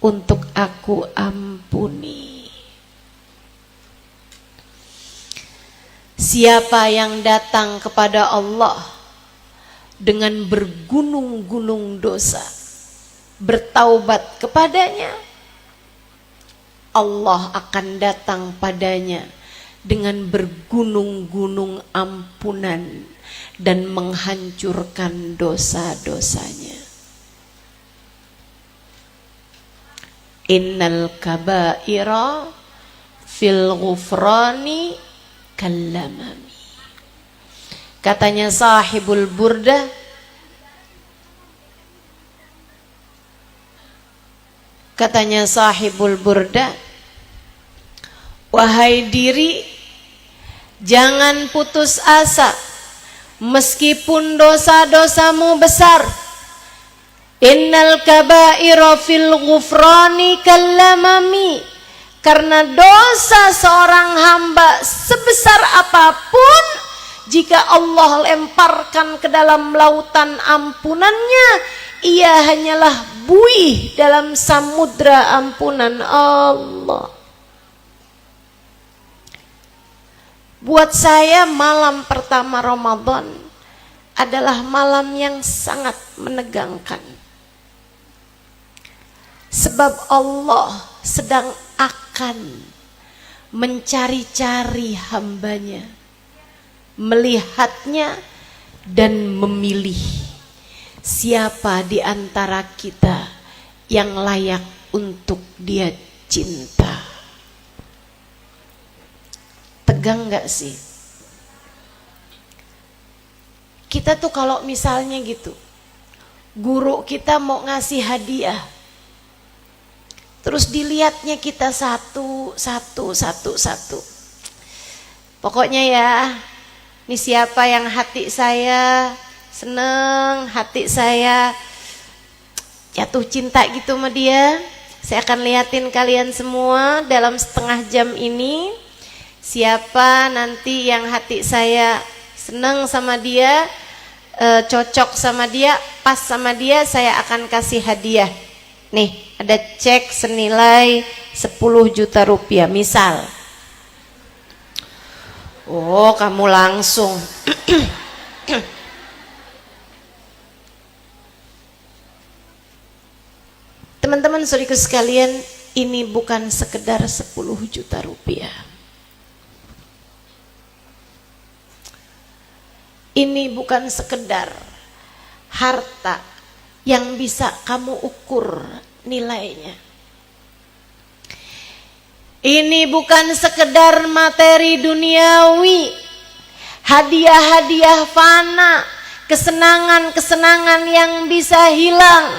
untuk aku ampuni. Siapa yang datang kepada Allah dengan bergunung-gunung dosa, bertaubat kepadanya, Allah akan datang padanya dengan bergunung-gunung ampunan dan menghancurkan dosa-dosanya. Innal kabaira fil ghufrani kallamami. Katanya sahibul burdah, wahai diri, jangan putus asa meskipun dosa-dosamu besar. Innal kabaira fil ghufrani kallamami. Karena dosa seorang hamba sebesar apapun, jika Allah lemparkan ke dalam lautan ampunannya, ia hanyalah buih dalam samudra ampunan Allah. Buat saya malam pertama Ramadan adalah malam yang sangat menegangkan. Sebab Allah sedang akan mencari-cari hambanya melihatnya dan memilih siapa di antara kita yang layak untuk dia cinta. Tegang gak sih? Kita tuh kalau misalnya gitu, guru kita mau ngasih hadiah, terus dilihatnya kita satu. Pokoknya ya, ini siapa yang hati saya seneng, hati saya jatuh cinta gitu sama dia, saya akan liatin kalian semua dalam setengah jam ini. Siapa nanti yang hati saya seneng sama dia, cocok sama dia, pas sama dia, saya akan kasih hadiah. Nih, ada cek senilai 10 juta rupiah misal. Oh, kamu langsung. Teman-teman saudaraku sekalian, ini bukan sekedar 10 juta rupiah. Ini bukan sekedar harta yang bisa kamu ukur nilainya. Ini bukan sekedar materi duniawi, hadiah-hadiah fana, kesenangan-kesenangan yang bisa hilang.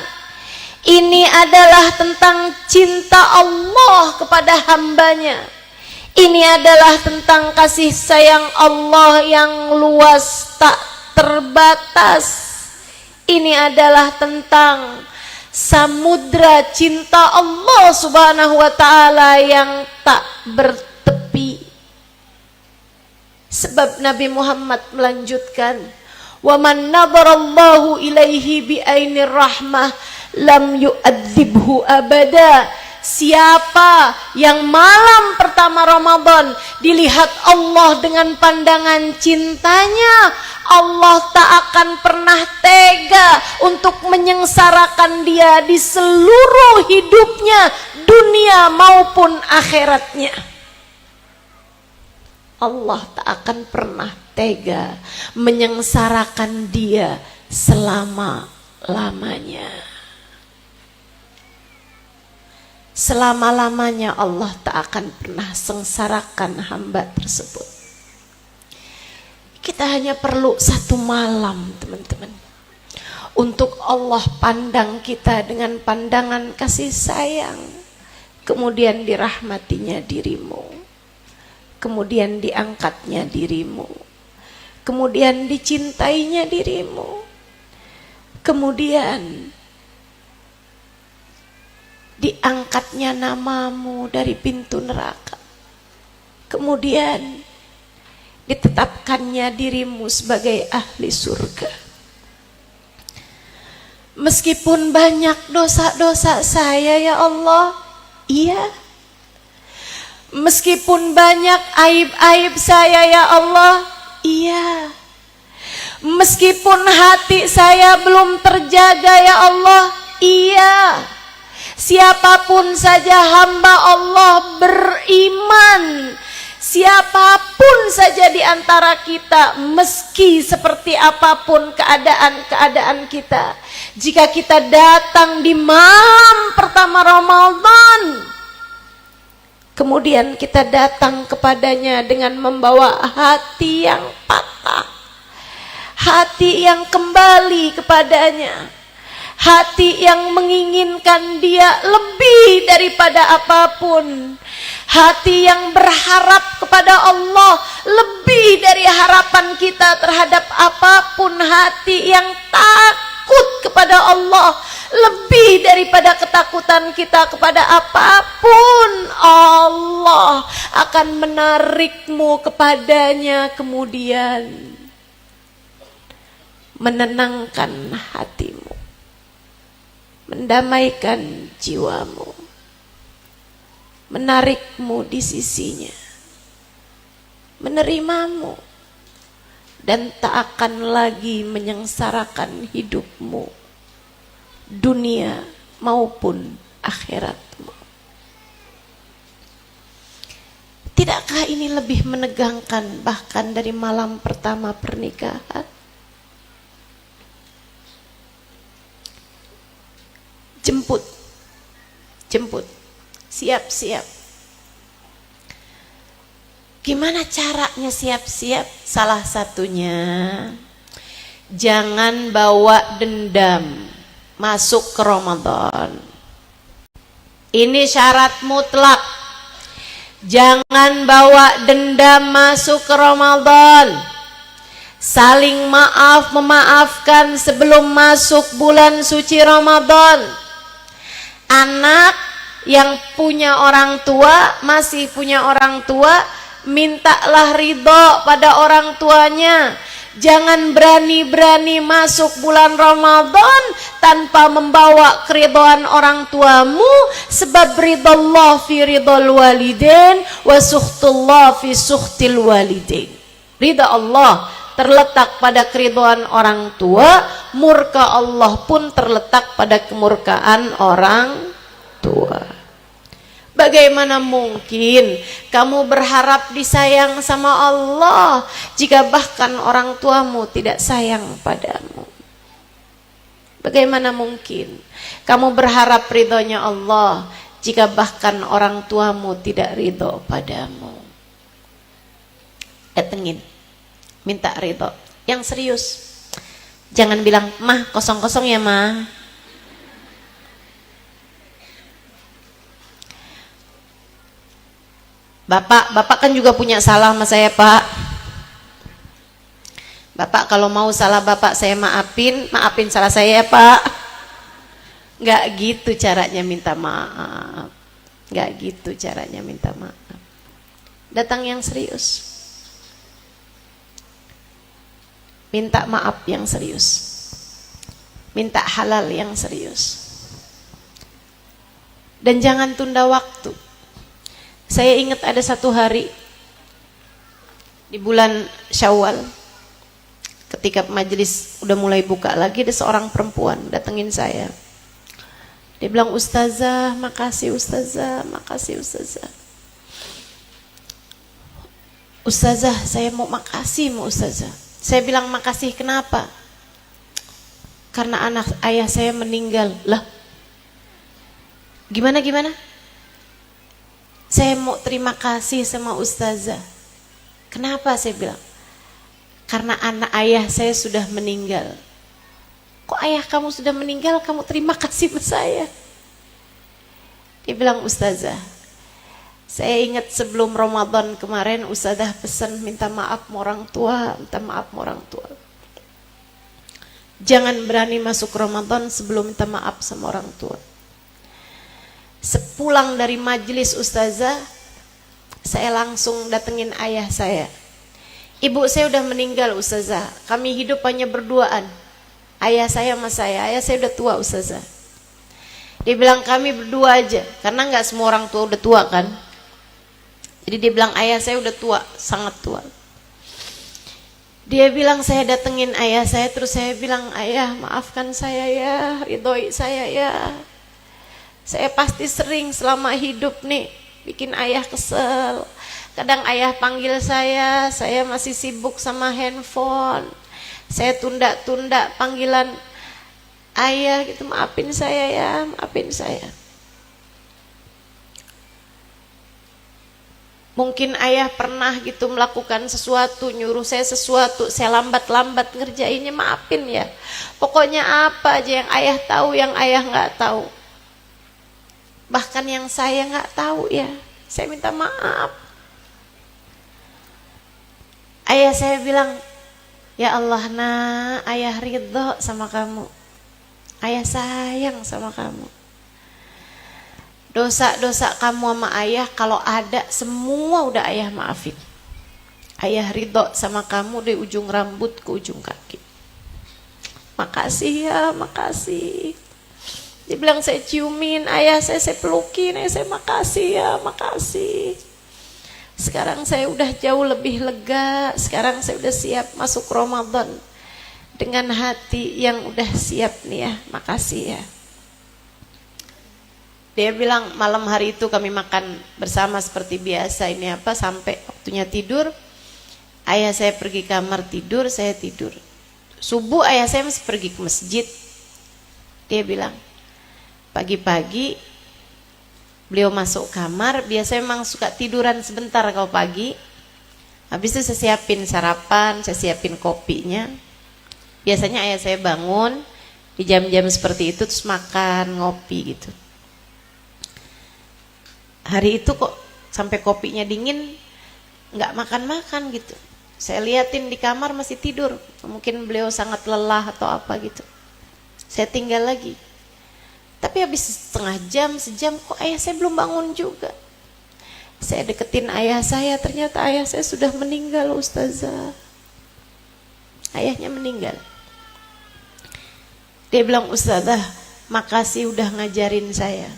Ini adalah tentang cinta Allah kepada hambanya. Ini adalah tentang kasih sayang Allah yang luas tak terbatas. Ini adalah tentang samudra cinta Allah subhanahu wa ta'ala yang tak bertepi. Sebab Nabi Muhammad melanjutkan, wa man nadarallahu ilaihi bi ainir rahmah lam yu'adzibhu abada. Siapa yang malam pertama Ramadan dilihat Allah dengan pandangan cintanya, Allah tak akan pernah tega untuk menyengsarakan dia di seluruh hidupnya, dunia maupun akhiratnya. Allah tak akan pernah tega menyengsarakan dia selama-lamanya. Selama-lamanya Allah tak akan pernah sengsarakan hamba tersebut. Kita hanya perlu satu malam, teman-teman, untuk Allah pandang kita dengan pandangan kasih sayang. Kemudian dirahmatinya dirimu, kemudian diangkatnya dirimu, kemudian dicintainya dirimu, kemudian diangkatnya namamu dari pintu neraka, kemudian ditetapkannya dirimu sebagai ahli surga. Meskipun banyak dosa-dosa saya ya Allah, iya. Meskipun banyak aib-aib saya ya Allah, iya. Meskipun hati saya belum terjaga ya Allah, iya. Siapapun saja hamba Allah beriman, siapapun saja di antara kita, meski seperti apapun keadaan-keadaan kita, jika kita datang di malam pertama Ramadan, kemudian kita datang kepadanya dengan membawa hati yang patah, hati yang kembali kepadanya, hati yang menginginkan dia lebih daripada apapun, hati yang berharap kepada Allah lebih dari harapan kita terhadap apapun, hati yang takut kepada Allah lebih daripada ketakutan kita kepada apapun. Allah akan menarikmu kepadanya, kemudian menenangkan hatimu, mendamaikan jiwamu, menarikmu di sisinya, menerimamu, dan tak akan lagi menyengsarakan hidupmu, dunia maupun akhiratmu. Tidakkah ini lebih menegangkan bahkan dari malam pertama pernikahan? Jemput, siap-siap. Gimana caranya siap-siap? Salah satunya, jangan bawa dendam masuk ke Ramadan. Ini syarat mutlak. Jangan bawa dendam masuk ke Ramadan. Saling maaf, memaafkan sebelum masuk bulan suci Ramadan. Anak yang punya orang tua, masih punya orang tua, mintalah ridho pada orang tuanya. Jangan berani-berani masuk bulan Ramadan tanpa membawa keridhaan orang tuamu, sebab ridallah fi ridal walidain wa sukhtullah fi sukhtil walidain. Ridha Allah terletak pada keridhaan orang tua, murka Allah pun terletak pada kemurkaan orang tua. Bagaimana mungkin kamu berharap disayang sama Allah jika bahkan orang tuamu tidak sayang padamu? Bagaimana mungkin kamu berharap ridhonya Allah jika bahkan orang tuamu tidak ridho padamu? Datengin, minta ridho yang serius. Jangan bilang, "Mah, kosong-kosong ya, Mah." Bapak kan juga punya salah sama saya, Pak. Bapak kalau mau salah Bapak saya maafin salah saya ya, Pak. Nggak gitu caranya minta maaf. Nggak gitu caranya minta maaf. Datang yang serius. Minta maaf yang serius. Minta halal yang serius. Dan jangan tunda waktu. Saya ingat ada satu hari di bulan Syawal, ketika majelis udah mulai buka lagi, ada seorang perempuan datengin saya. Dia bilang, "Ustazah, makasih Ustazah, makasih Ustazah. Ustazah, saya mau makasih mau Ustazah." Saya bilang, "Makasih kenapa?" "Karena ayah saya meninggal." "Lah, gimana?" "Saya mau terima kasih sama Ustazah." "Kenapa?" saya bilang. "Karena ayah saya sudah meninggal." "Kok ayah kamu sudah meninggal, kamu terima kasih sama saya?" Dia bilang, "Ustazah, saya ingat sebelum Ramadan kemarin Ustazah pesan minta maaf sama orang tua, minta maaf sama orang tua. Jangan berani masuk Ramadan sebelum minta maaf sama orang tua." Sepulang dari majelis Ustazah, saya langsung datengin ayah saya. "Ibu saya udah meninggal Ustazah, kami hidup hanya berduaan, ayah saya sama saya. Ayah saya udah tua Ustazah." Dia bilang, "Kami berdua aja," karena nggak semua orang tua udah tua kan. Jadi dia bilang, "Ayah saya udah tua, sangat tua." Dia bilang, saya datengin ayah saya, terus saya bilang, "Ayah, maafkan saya ya, ridhoi saya ya. Saya pasti sering selama hidup nih bikin ayah kesel. Kadang ayah panggil saya masih sibuk sama handphone. Saya tunda-tunda panggilan ayah gitu, maafin saya ya, maafin saya." Mungkin ayah pernah gitu melakukan sesuatu, nyuruh saya sesuatu, saya lambat-lambat ngerjainnya, maafin ya. Pokoknya apa aja yang ayah tahu, yang ayah nggak tahu. Bahkan yang saya nggak tahu ya, saya minta maaf. Ayah saya bilang, "Ya Allah, nak, ayah ridho sama kamu. Ayah sayang sama kamu. Dosa-dosa kamu sama ayah kalau ada semua udah ayah maafin. Ayah ridho sama kamu dari ujung rambut ke ujung kaki. Makasih ya, makasih." Dia bilang, saya ciumin ayah saya pelukin, saya makasih ya, makasih. Sekarang saya udah jauh lebih lega, sekarang saya udah siap masuk Ramadan dengan hati yang udah siap nih ya, makasih ya. Dia bilang malam hari itu kami makan bersama seperti biasa, ini apa, sampai waktunya tidur. Ayah saya pergi kamar tidur, saya tidur. Subuh ayah saya masih pergi ke masjid. Dia bilang, pagi-pagi beliau masuk kamar, biasanya memang suka tiduran sebentar kalau pagi. Habis itu saya siapin sarapan, saya siapin kopinya. Biasanya ayah saya bangun di jam-jam seperti itu terus makan, ngopi gitu. Hari itu kok sampai kopinya dingin nggak makan-makan gitu. Saya liatin di kamar masih tidur, mungkin beliau sangat lelah atau apa gitu. Saya tinggal lagi. Tapi habis setengah jam, sejam kok ayah saya belum bangun juga. Saya deketin ayah saya, ternyata ayah saya sudah meninggal, Ustazah. Ayahnya meninggal. Dia bilang, Ustazah, makasih udah ngajarin saya.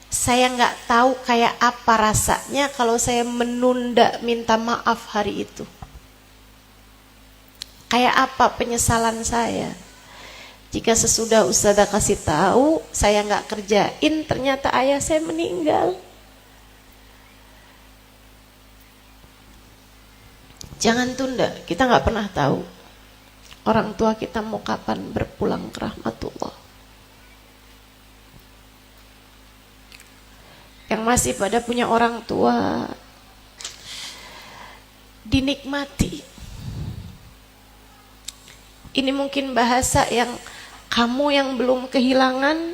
Saya nggak tahu kayak apa rasanya kalau saya menunda minta maaf hari itu. Kayak apa penyesalan saya. Jika sesudah Ustazah kasih tahu, saya nggak kerjain, ternyata ayah saya meninggal. Jangan tunda, kita nggak pernah tahu orang tua kita mau kapan berpulang ke rahmatullah. Yang masih pada punya orang tua, dinikmati. Ini mungkin bahasa yang kamu yang belum kehilangan,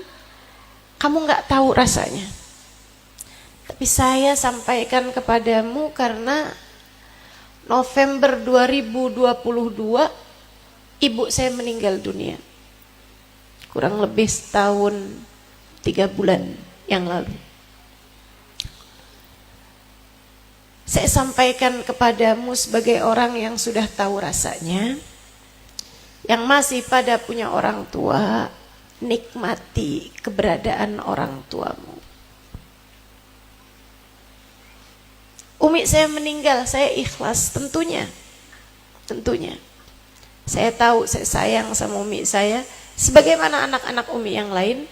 kamu nggak tahu rasanya. Tapi saya sampaikan kepadamu karena November 2022 ibu saya meninggal dunia. Kurang lebih setahun 3 bulan yang lalu. Saya sampaikan kepadamu sebagai orang yang sudah tahu rasanya, yang masih pada punya orang tua, nikmati keberadaan orang tuamu. Umi saya meninggal, saya ikhlas, tentunya. Saya tahu, saya sayang sama umi saya, sebagaimana anak-anak umi yang lain.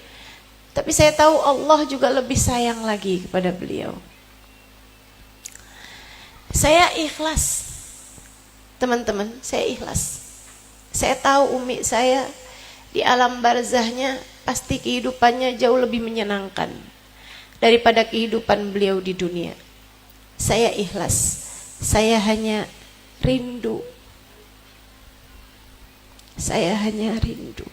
Tapi saya tahu Allah juga lebih sayang lagi kepada beliau. Saya ikhlas, teman-teman, saya ikhlas. Saya tahu umi saya di alam barzahnya pasti kehidupannya jauh lebih menyenangkan daripada kehidupan beliau di dunia. Saya ikhlas, saya hanya rindu. Saya hanya rindu.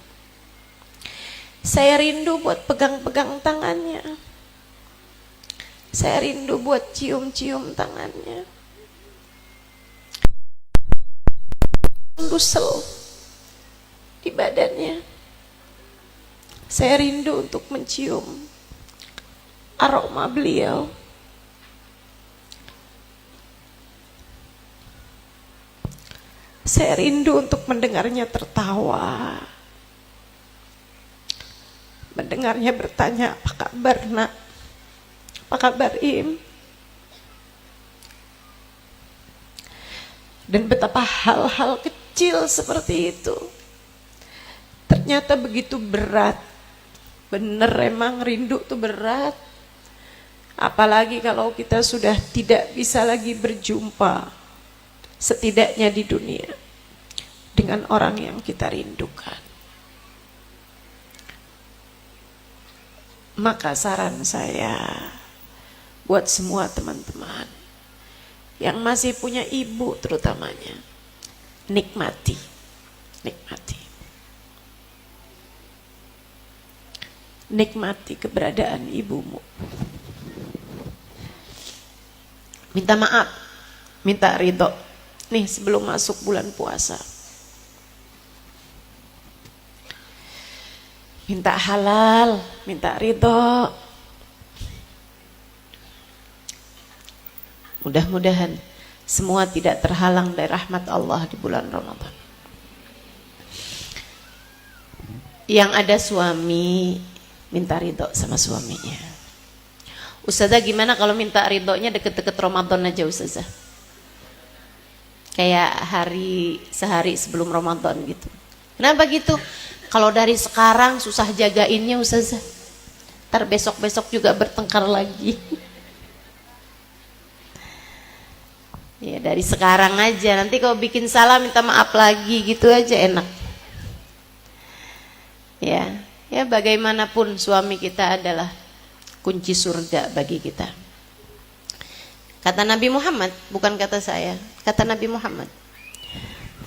Saya rindu buat pegang-pegang tangannya. Saya rindu buat cium-cium tangannya. Rusel di badannya. Saya rindu untuk mencium aroma beliau. Saya rindu untuk mendengarnya tertawa, mendengarnya bertanya, apa kabar nak? Apa kabar Im? Dan betapa hal-hal kecil seperti itu ternyata begitu berat. Bener emang rindu tuh berat. Apalagi kalau kita sudah tidak bisa lagi berjumpa, setidaknya di dunia, dengan orang yang kita rindukan. Maka saran saya buat semua teman-teman yang masih punya ibu terutamanya, nikmati. Nikmati keberadaan ibumu. Minta maaf, minta ridho. Nih sebelum masuk bulan puasa, minta halal, minta ridho. Mudah-mudahan semua tidak terhalang dari rahmat Allah di bulan Ramadan. Yang ada suami, minta ridho sama suaminya. Ustazah gimana kalau minta ridhonya deket-deket Ramadan aja Ustazah? Kayak sehari sebelum Ramadan gitu. Kenapa gitu? Kalau dari sekarang susah jagainnya Ustazah. Ntar besok-besok juga bertengkar lagi. Ya dari sekarang aja, nanti kalau bikin salah minta maaf lagi, gitu aja enak. Ya bagaimanapun suami kita adalah kunci surga bagi kita. Kata Nabi Muhammad, bukan kata saya, kata Nabi Muhammad.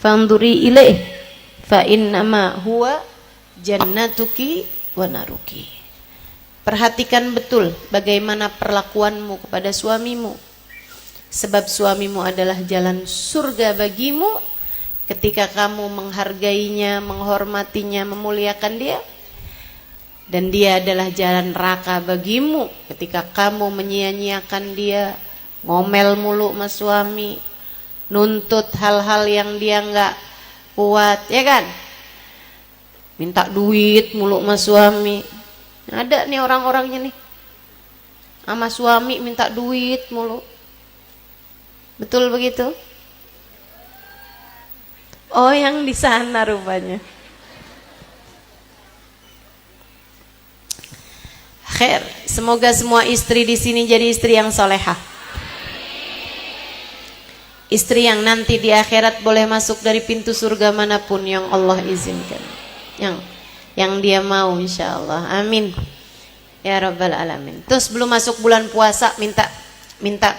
Fanduri ilaih fa innama huwa jannatuki wa naruki. Perhatikan betul bagaimana perlakuanmu kepada suamimu. Sebab suamimu adalah jalan surga bagimu ketika kamu menghargainya, menghormatinya, memuliakan dia. Dan dia adalah jalan neraka bagimu ketika kamu menyia-nyiakan dia, ngomel mulu sama suami, nuntut hal-hal yang dia nggak kuat, ya kan? Minta duit mulu sama suami. Ada nih orang-orangnya nih, sama suami minta duit mulu. Betul begitu? Oh, yang di sana rupanya. Khair, semoga semua istri di sini jadi istri yang solehah. Istri yang nanti di akhirat boleh masuk dari pintu surga manapun yang Allah izinkan. Yang dia mau, insyaallah. Amin. Ya Rabbal Alamin. Terus belum masuk bulan puasa minta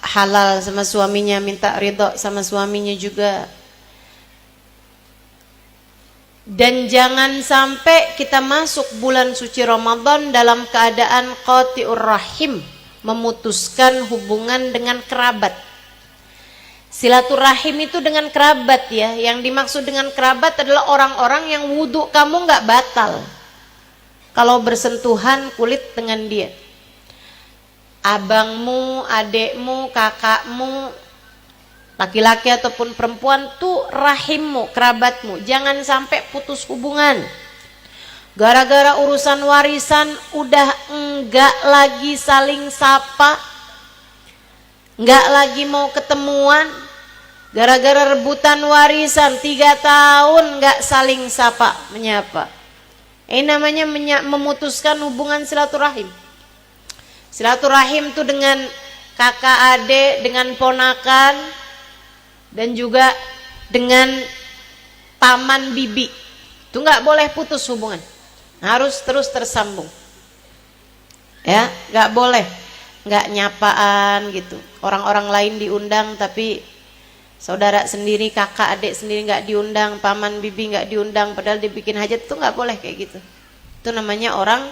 halal sama suaminya, minta ridho sama suaminya juga. Dan jangan sampai kita masuk bulan suci Ramadan dalam keadaan qati'ur rahim, memutuskan hubungan dengan kerabat. Silaturahim itu dengan kerabat ya. Yang dimaksud dengan kerabat adalah orang-orang yang wudhu kamu nggak batal kalau bersentuhan kulit dengan dia. Abangmu, adekmu, kakakmu, laki-laki ataupun perempuan tuh rahimmu, kerabatmu. Jangan sampai putus hubungan gara-gara urusan warisan udah enggak lagi saling sapa, enggak lagi mau ketemuan, gara-gara rebutan warisan 3 tahun enggak saling sapa menyapa. Ini namanya memutuskan hubungan silaturahim. Silaturahim itu dengan kakak adik, dengan ponakan, dan juga dengan paman bibi. Itu nggak boleh putus hubungan, harus terus tersambung. Ya, nggak boleh nggak nyapaan gitu. Orang-orang lain diundang tapi saudara sendiri, kakak adik sendiri nggak diundang, paman bibi nggak diundang, padahal dibikin hajat, itu nggak boleh kayak gitu. Itu namanya orang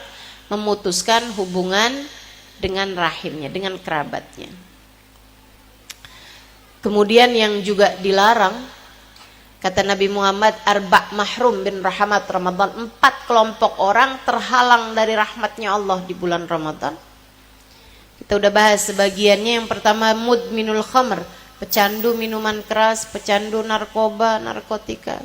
memutuskan hubungan dengan rahimnya, dengan kerabatnya. Kemudian yang juga dilarang, kata Nabi Muhammad, arba' mahrum bin rahmat Ramadan, 4 kelompok orang terhalang dari rahmatnya Allah di bulan Ramadan. Kita udah bahas sebagiannya. Yang pertama, mudminul khamr, pecandu minuman keras, pecandu narkoba, narkotika.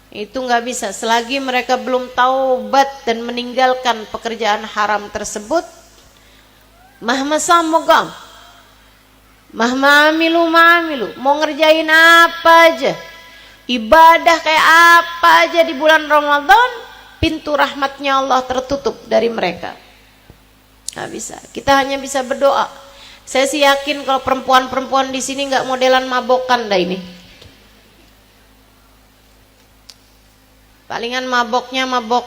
Itu nggak bisa selagi mereka belum taubat dan meninggalkan pekerjaan haram tersebut. Mahma samogam, mahma amilu ma'amilu, mau ngerjain apa aja, ibadah kayak apa aja di bulan Ramadan, pintu rahmatnya Allah tertutup dari mereka. Nggak bisa. Kita hanya bisa berdoa. Saya sih yakin kalau perempuan-perempuan di sini nggak modelan mabokan dah ini. Palingan maboknya mabok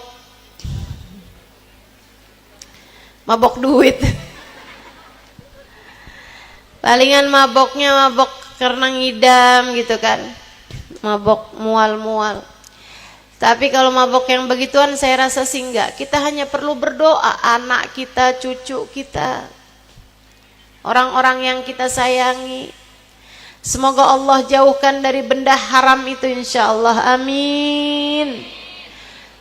duit. Palingan maboknya mabok karena ngidam gitu kan, mabok mual-mual. Tapi kalau mabok yang begituan saya rasa sih enggak. Kita hanya perlu berdoa, anak kita, cucu kita, orang-orang yang kita sayangi, semoga Allah jauhkan dari benda haram itu, insyaallah. Amin.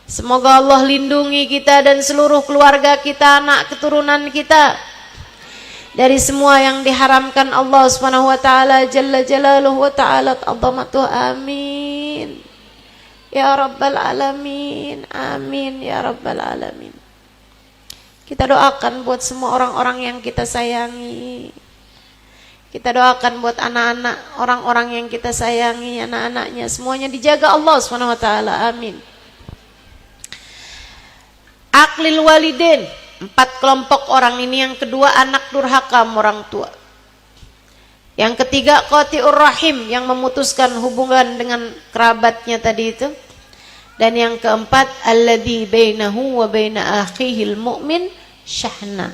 Semoga Allah lindungi kita dan seluruh keluarga kita, anak keturunan kita dari semua yang diharamkan Allah Subhanahu wa taala jalla jalaluhu wa ta'ala azamatuh. Amin ya rabbal alamin. Amin ya rabbal alamin. Kita doakan buat semua orang-orang yang kita sayangi. Kita doakan buat anak-anak, orang-orang yang kita sayangi, anak-anaknya semuanya dijaga Allah Subhanahu wa taala. Amin. Aqlil walidin, 4 kelompok orang ini. Yang kedua, anak durhaka orang tua. Yang ketiga, qati'ur rahim, yang memutuskan hubungan dengan kerabatnya tadi itu. Dan yang keempat, alladzi bainahu wa baina akhihil mu'min syahna,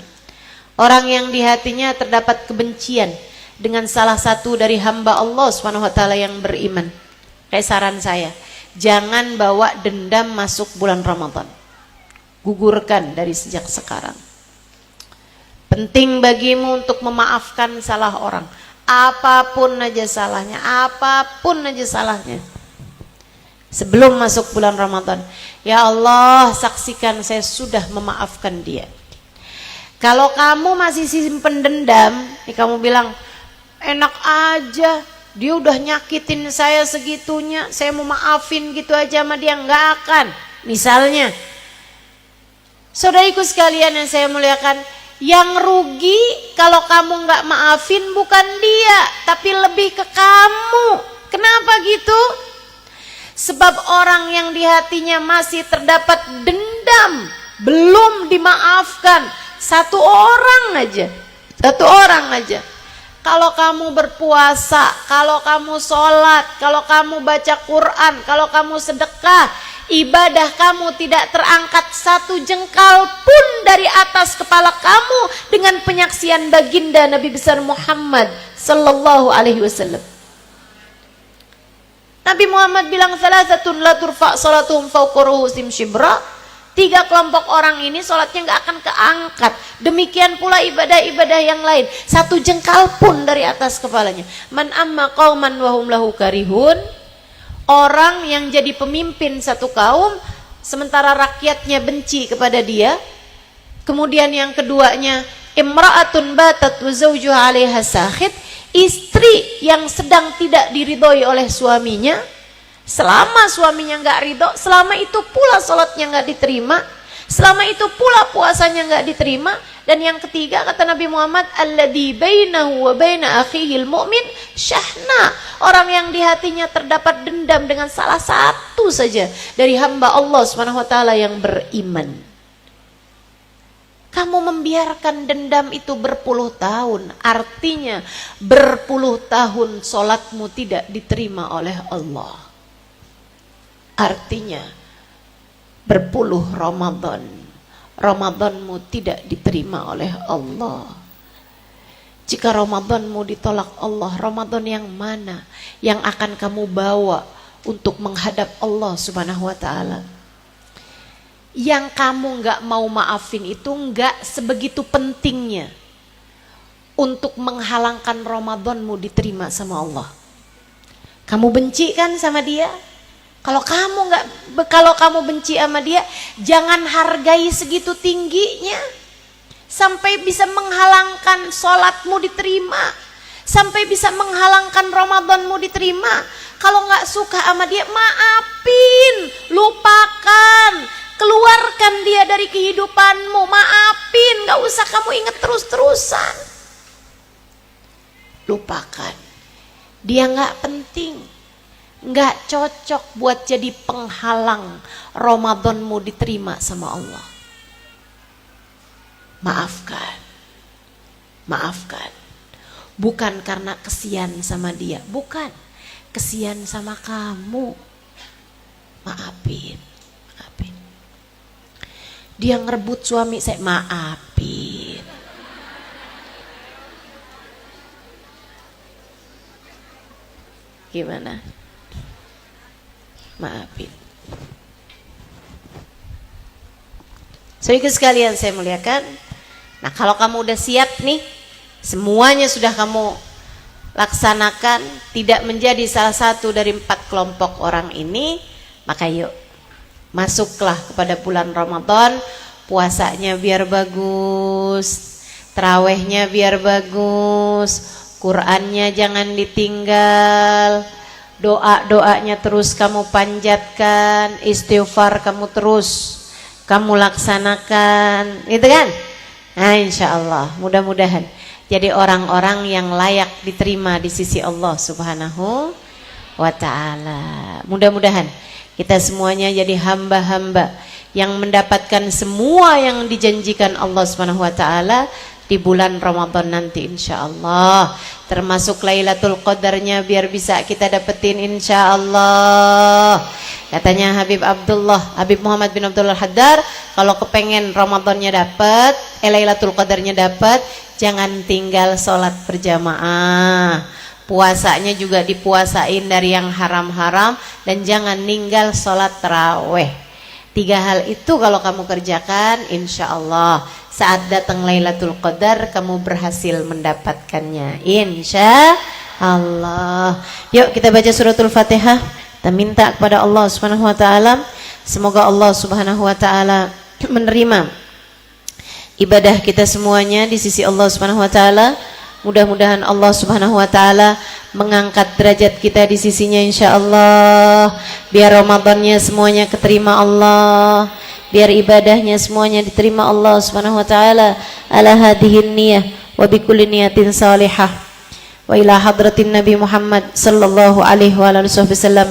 orang yang di hatinya terdapat kebencian dengan salah satu dari hamba Allah SWT yang beriman. Kayak saran saya, jangan bawa dendam masuk bulan Ramadan. Gugurkan dari sejak sekarang. Penting bagimu untuk memaafkan salah orang, apapun aja salahnya, sebelum masuk bulan Ramadan. Ya Allah, saksikan saya sudah memaafkan dia. Kalau kamu masih simpen dendam, kamu bilang, enak aja, dia udah nyakitin saya segitunya, saya mau maafin gitu aja sama dia. Nggak akan. Misalnya, saudariku sekalian yang saya muliakan, yang rugi kalau kamu nggak maafin bukan dia, tapi lebih ke kamu. Kenapa gitu? Sebab orang yang di hatinya masih terdapat dendam, belum dimaafkan, satu orang aja. Kalau kamu berpuasa, kalau kamu sholat, kalau kamu baca Quran, kalau kamu sedekah, ibadah kamu tidak terangkat satu jengkal pun dari atas kepala kamu dengan penyaksian baginda Nabi besar Muhammad sallallahu alaihi wasallam. Nabi Muhammad bilang, salasatun la turfa salatuhum fawqa ruhusim shibra. 3 kelompok orang ini sholatnya nggak akan keangkat. Demikian pula ibadah-ibadah yang lain, satu jengkal pun dari atas kepalanya. Man amma qauman wa hum lahu karihun, orang yang jadi pemimpin satu kaum sementara rakyatnya benci kepada dia. Kemudian yang keduanya, imra'atun batat wa zawjuha 'alaiha sakhit, istri yang sedang tidak diridhoi oleh suaminya. Selama suaminya nggak ridho, selama itu pula sholatnya nggak diterima, selama itu pula puasanya nggak diterima. Dan yang ketiga, kata Nabi Muhammad, alladzi bainahu wa baina akhihil mu'min syahna, orang yang di hatinya terdapat dendam dengan salah satu saja dari hamba Allah SWT yang beriman. Kamu membiarkan dendam itu berpuluh tahun, artinya berpuluh tahun sholatmu tidak diterima oleh Allah. Artinya berpuluh Ramadanmu tidak diterima oleh Allah. Jika Ramadanmu ditolak Allah, Ramadan yang mana yang akan kamu bawa untuk menghadap Allah Subhanahu wa ta'ala? Yang kamu nggak mau maafin itu nggak sebegitu pentingnya untuk menghalangkan Ramadanmu diterima sama Allah. Kamu benci kan sama dia? Kalau kamu benci sama dia, jangan hargai segitu tingginya sampai bisa menghalangkan sholatmu diterima, sampai bisa menghalangkan Ramadanmu diterima. Kalau nggak suka sama dia, maafin, lupakan, keluarkan dia dari kehidupanmu, maafin, nggak usah kamu ingat terus-terusan. Lupakan, dia nggak penting. Nggak cocok buat jadi penghalang Ramadanmu diterima sama Allah. Maafkan. Bukan karena kesian sama dia, bukan. Kesian sama kamu. Maafin. Dia ngerebut suami saya, maafin. Gimana? Maafin. Saudara sekalian saya muliakan. Nah, kalau kamu udah siap nih, semuanya sudah kamu laksanakan, tidak menjadi salah satu dari 4 kelompok orang ini, maka yuk masuklah kepada bulan Ramadan. Puasanya biar bagus, tarawehnya biar bagus, Qur'annya jangan ditinggal, doa-doanya terus kamu panjatkan, istighfar kamu terus kamu laksanakan, gitu kan? Nah, insya Allah mudah-mudahan jadi orang-orang yang layak diterima di sisi Allah Subhanahu wa ta'ala. Mudah-mudahan kita semuanya jadi hamba-hamba yang mendapatkan semua yang dijanjikan Allah Subhanahu wa taala di bulan Ramadan nanti insyaallah, termasuk Lailatul Qadarnya biar bisa kita dapetin insyaallah. Katanya Habib Muhammad bin Abdullah Haddar, kalau kepengen Ramadannya dapat, Lailatul Qadarnya dapat, jangan tinggal sholat berjamaah. Puasanya juga dipuasain dari yang haram-haram, dan jangan ninggal sholat taraweh. 3 hal itu kalau kamu kerjakan, insya Allah saat datang Lailatul Qadar kamu berhasil mendapatkannya, insya Allah. Yuk kita baca suratul Fatihah. Kita minta kepada Allah Subhanahu Wa Taala, semoga Allah Subhanahu Wa Taala menerima ibadah kita semuanya di sisi Allah Subhanahu Wa Taala. Mudah-mudahan Allah Subhanahu wa taala mengangkat derajat kita di sisinya insyaallah. Biar Ramadannya semuanya keterima Allah, biar ibadahnya semuanya diterima Allah Subhanahu wa taala. Ala hadhihi niyyah wa bi kulli niyatin salihah. Wa ila hadratin Nabi Muhammad sallallahu alaihi wa alihi wasallam.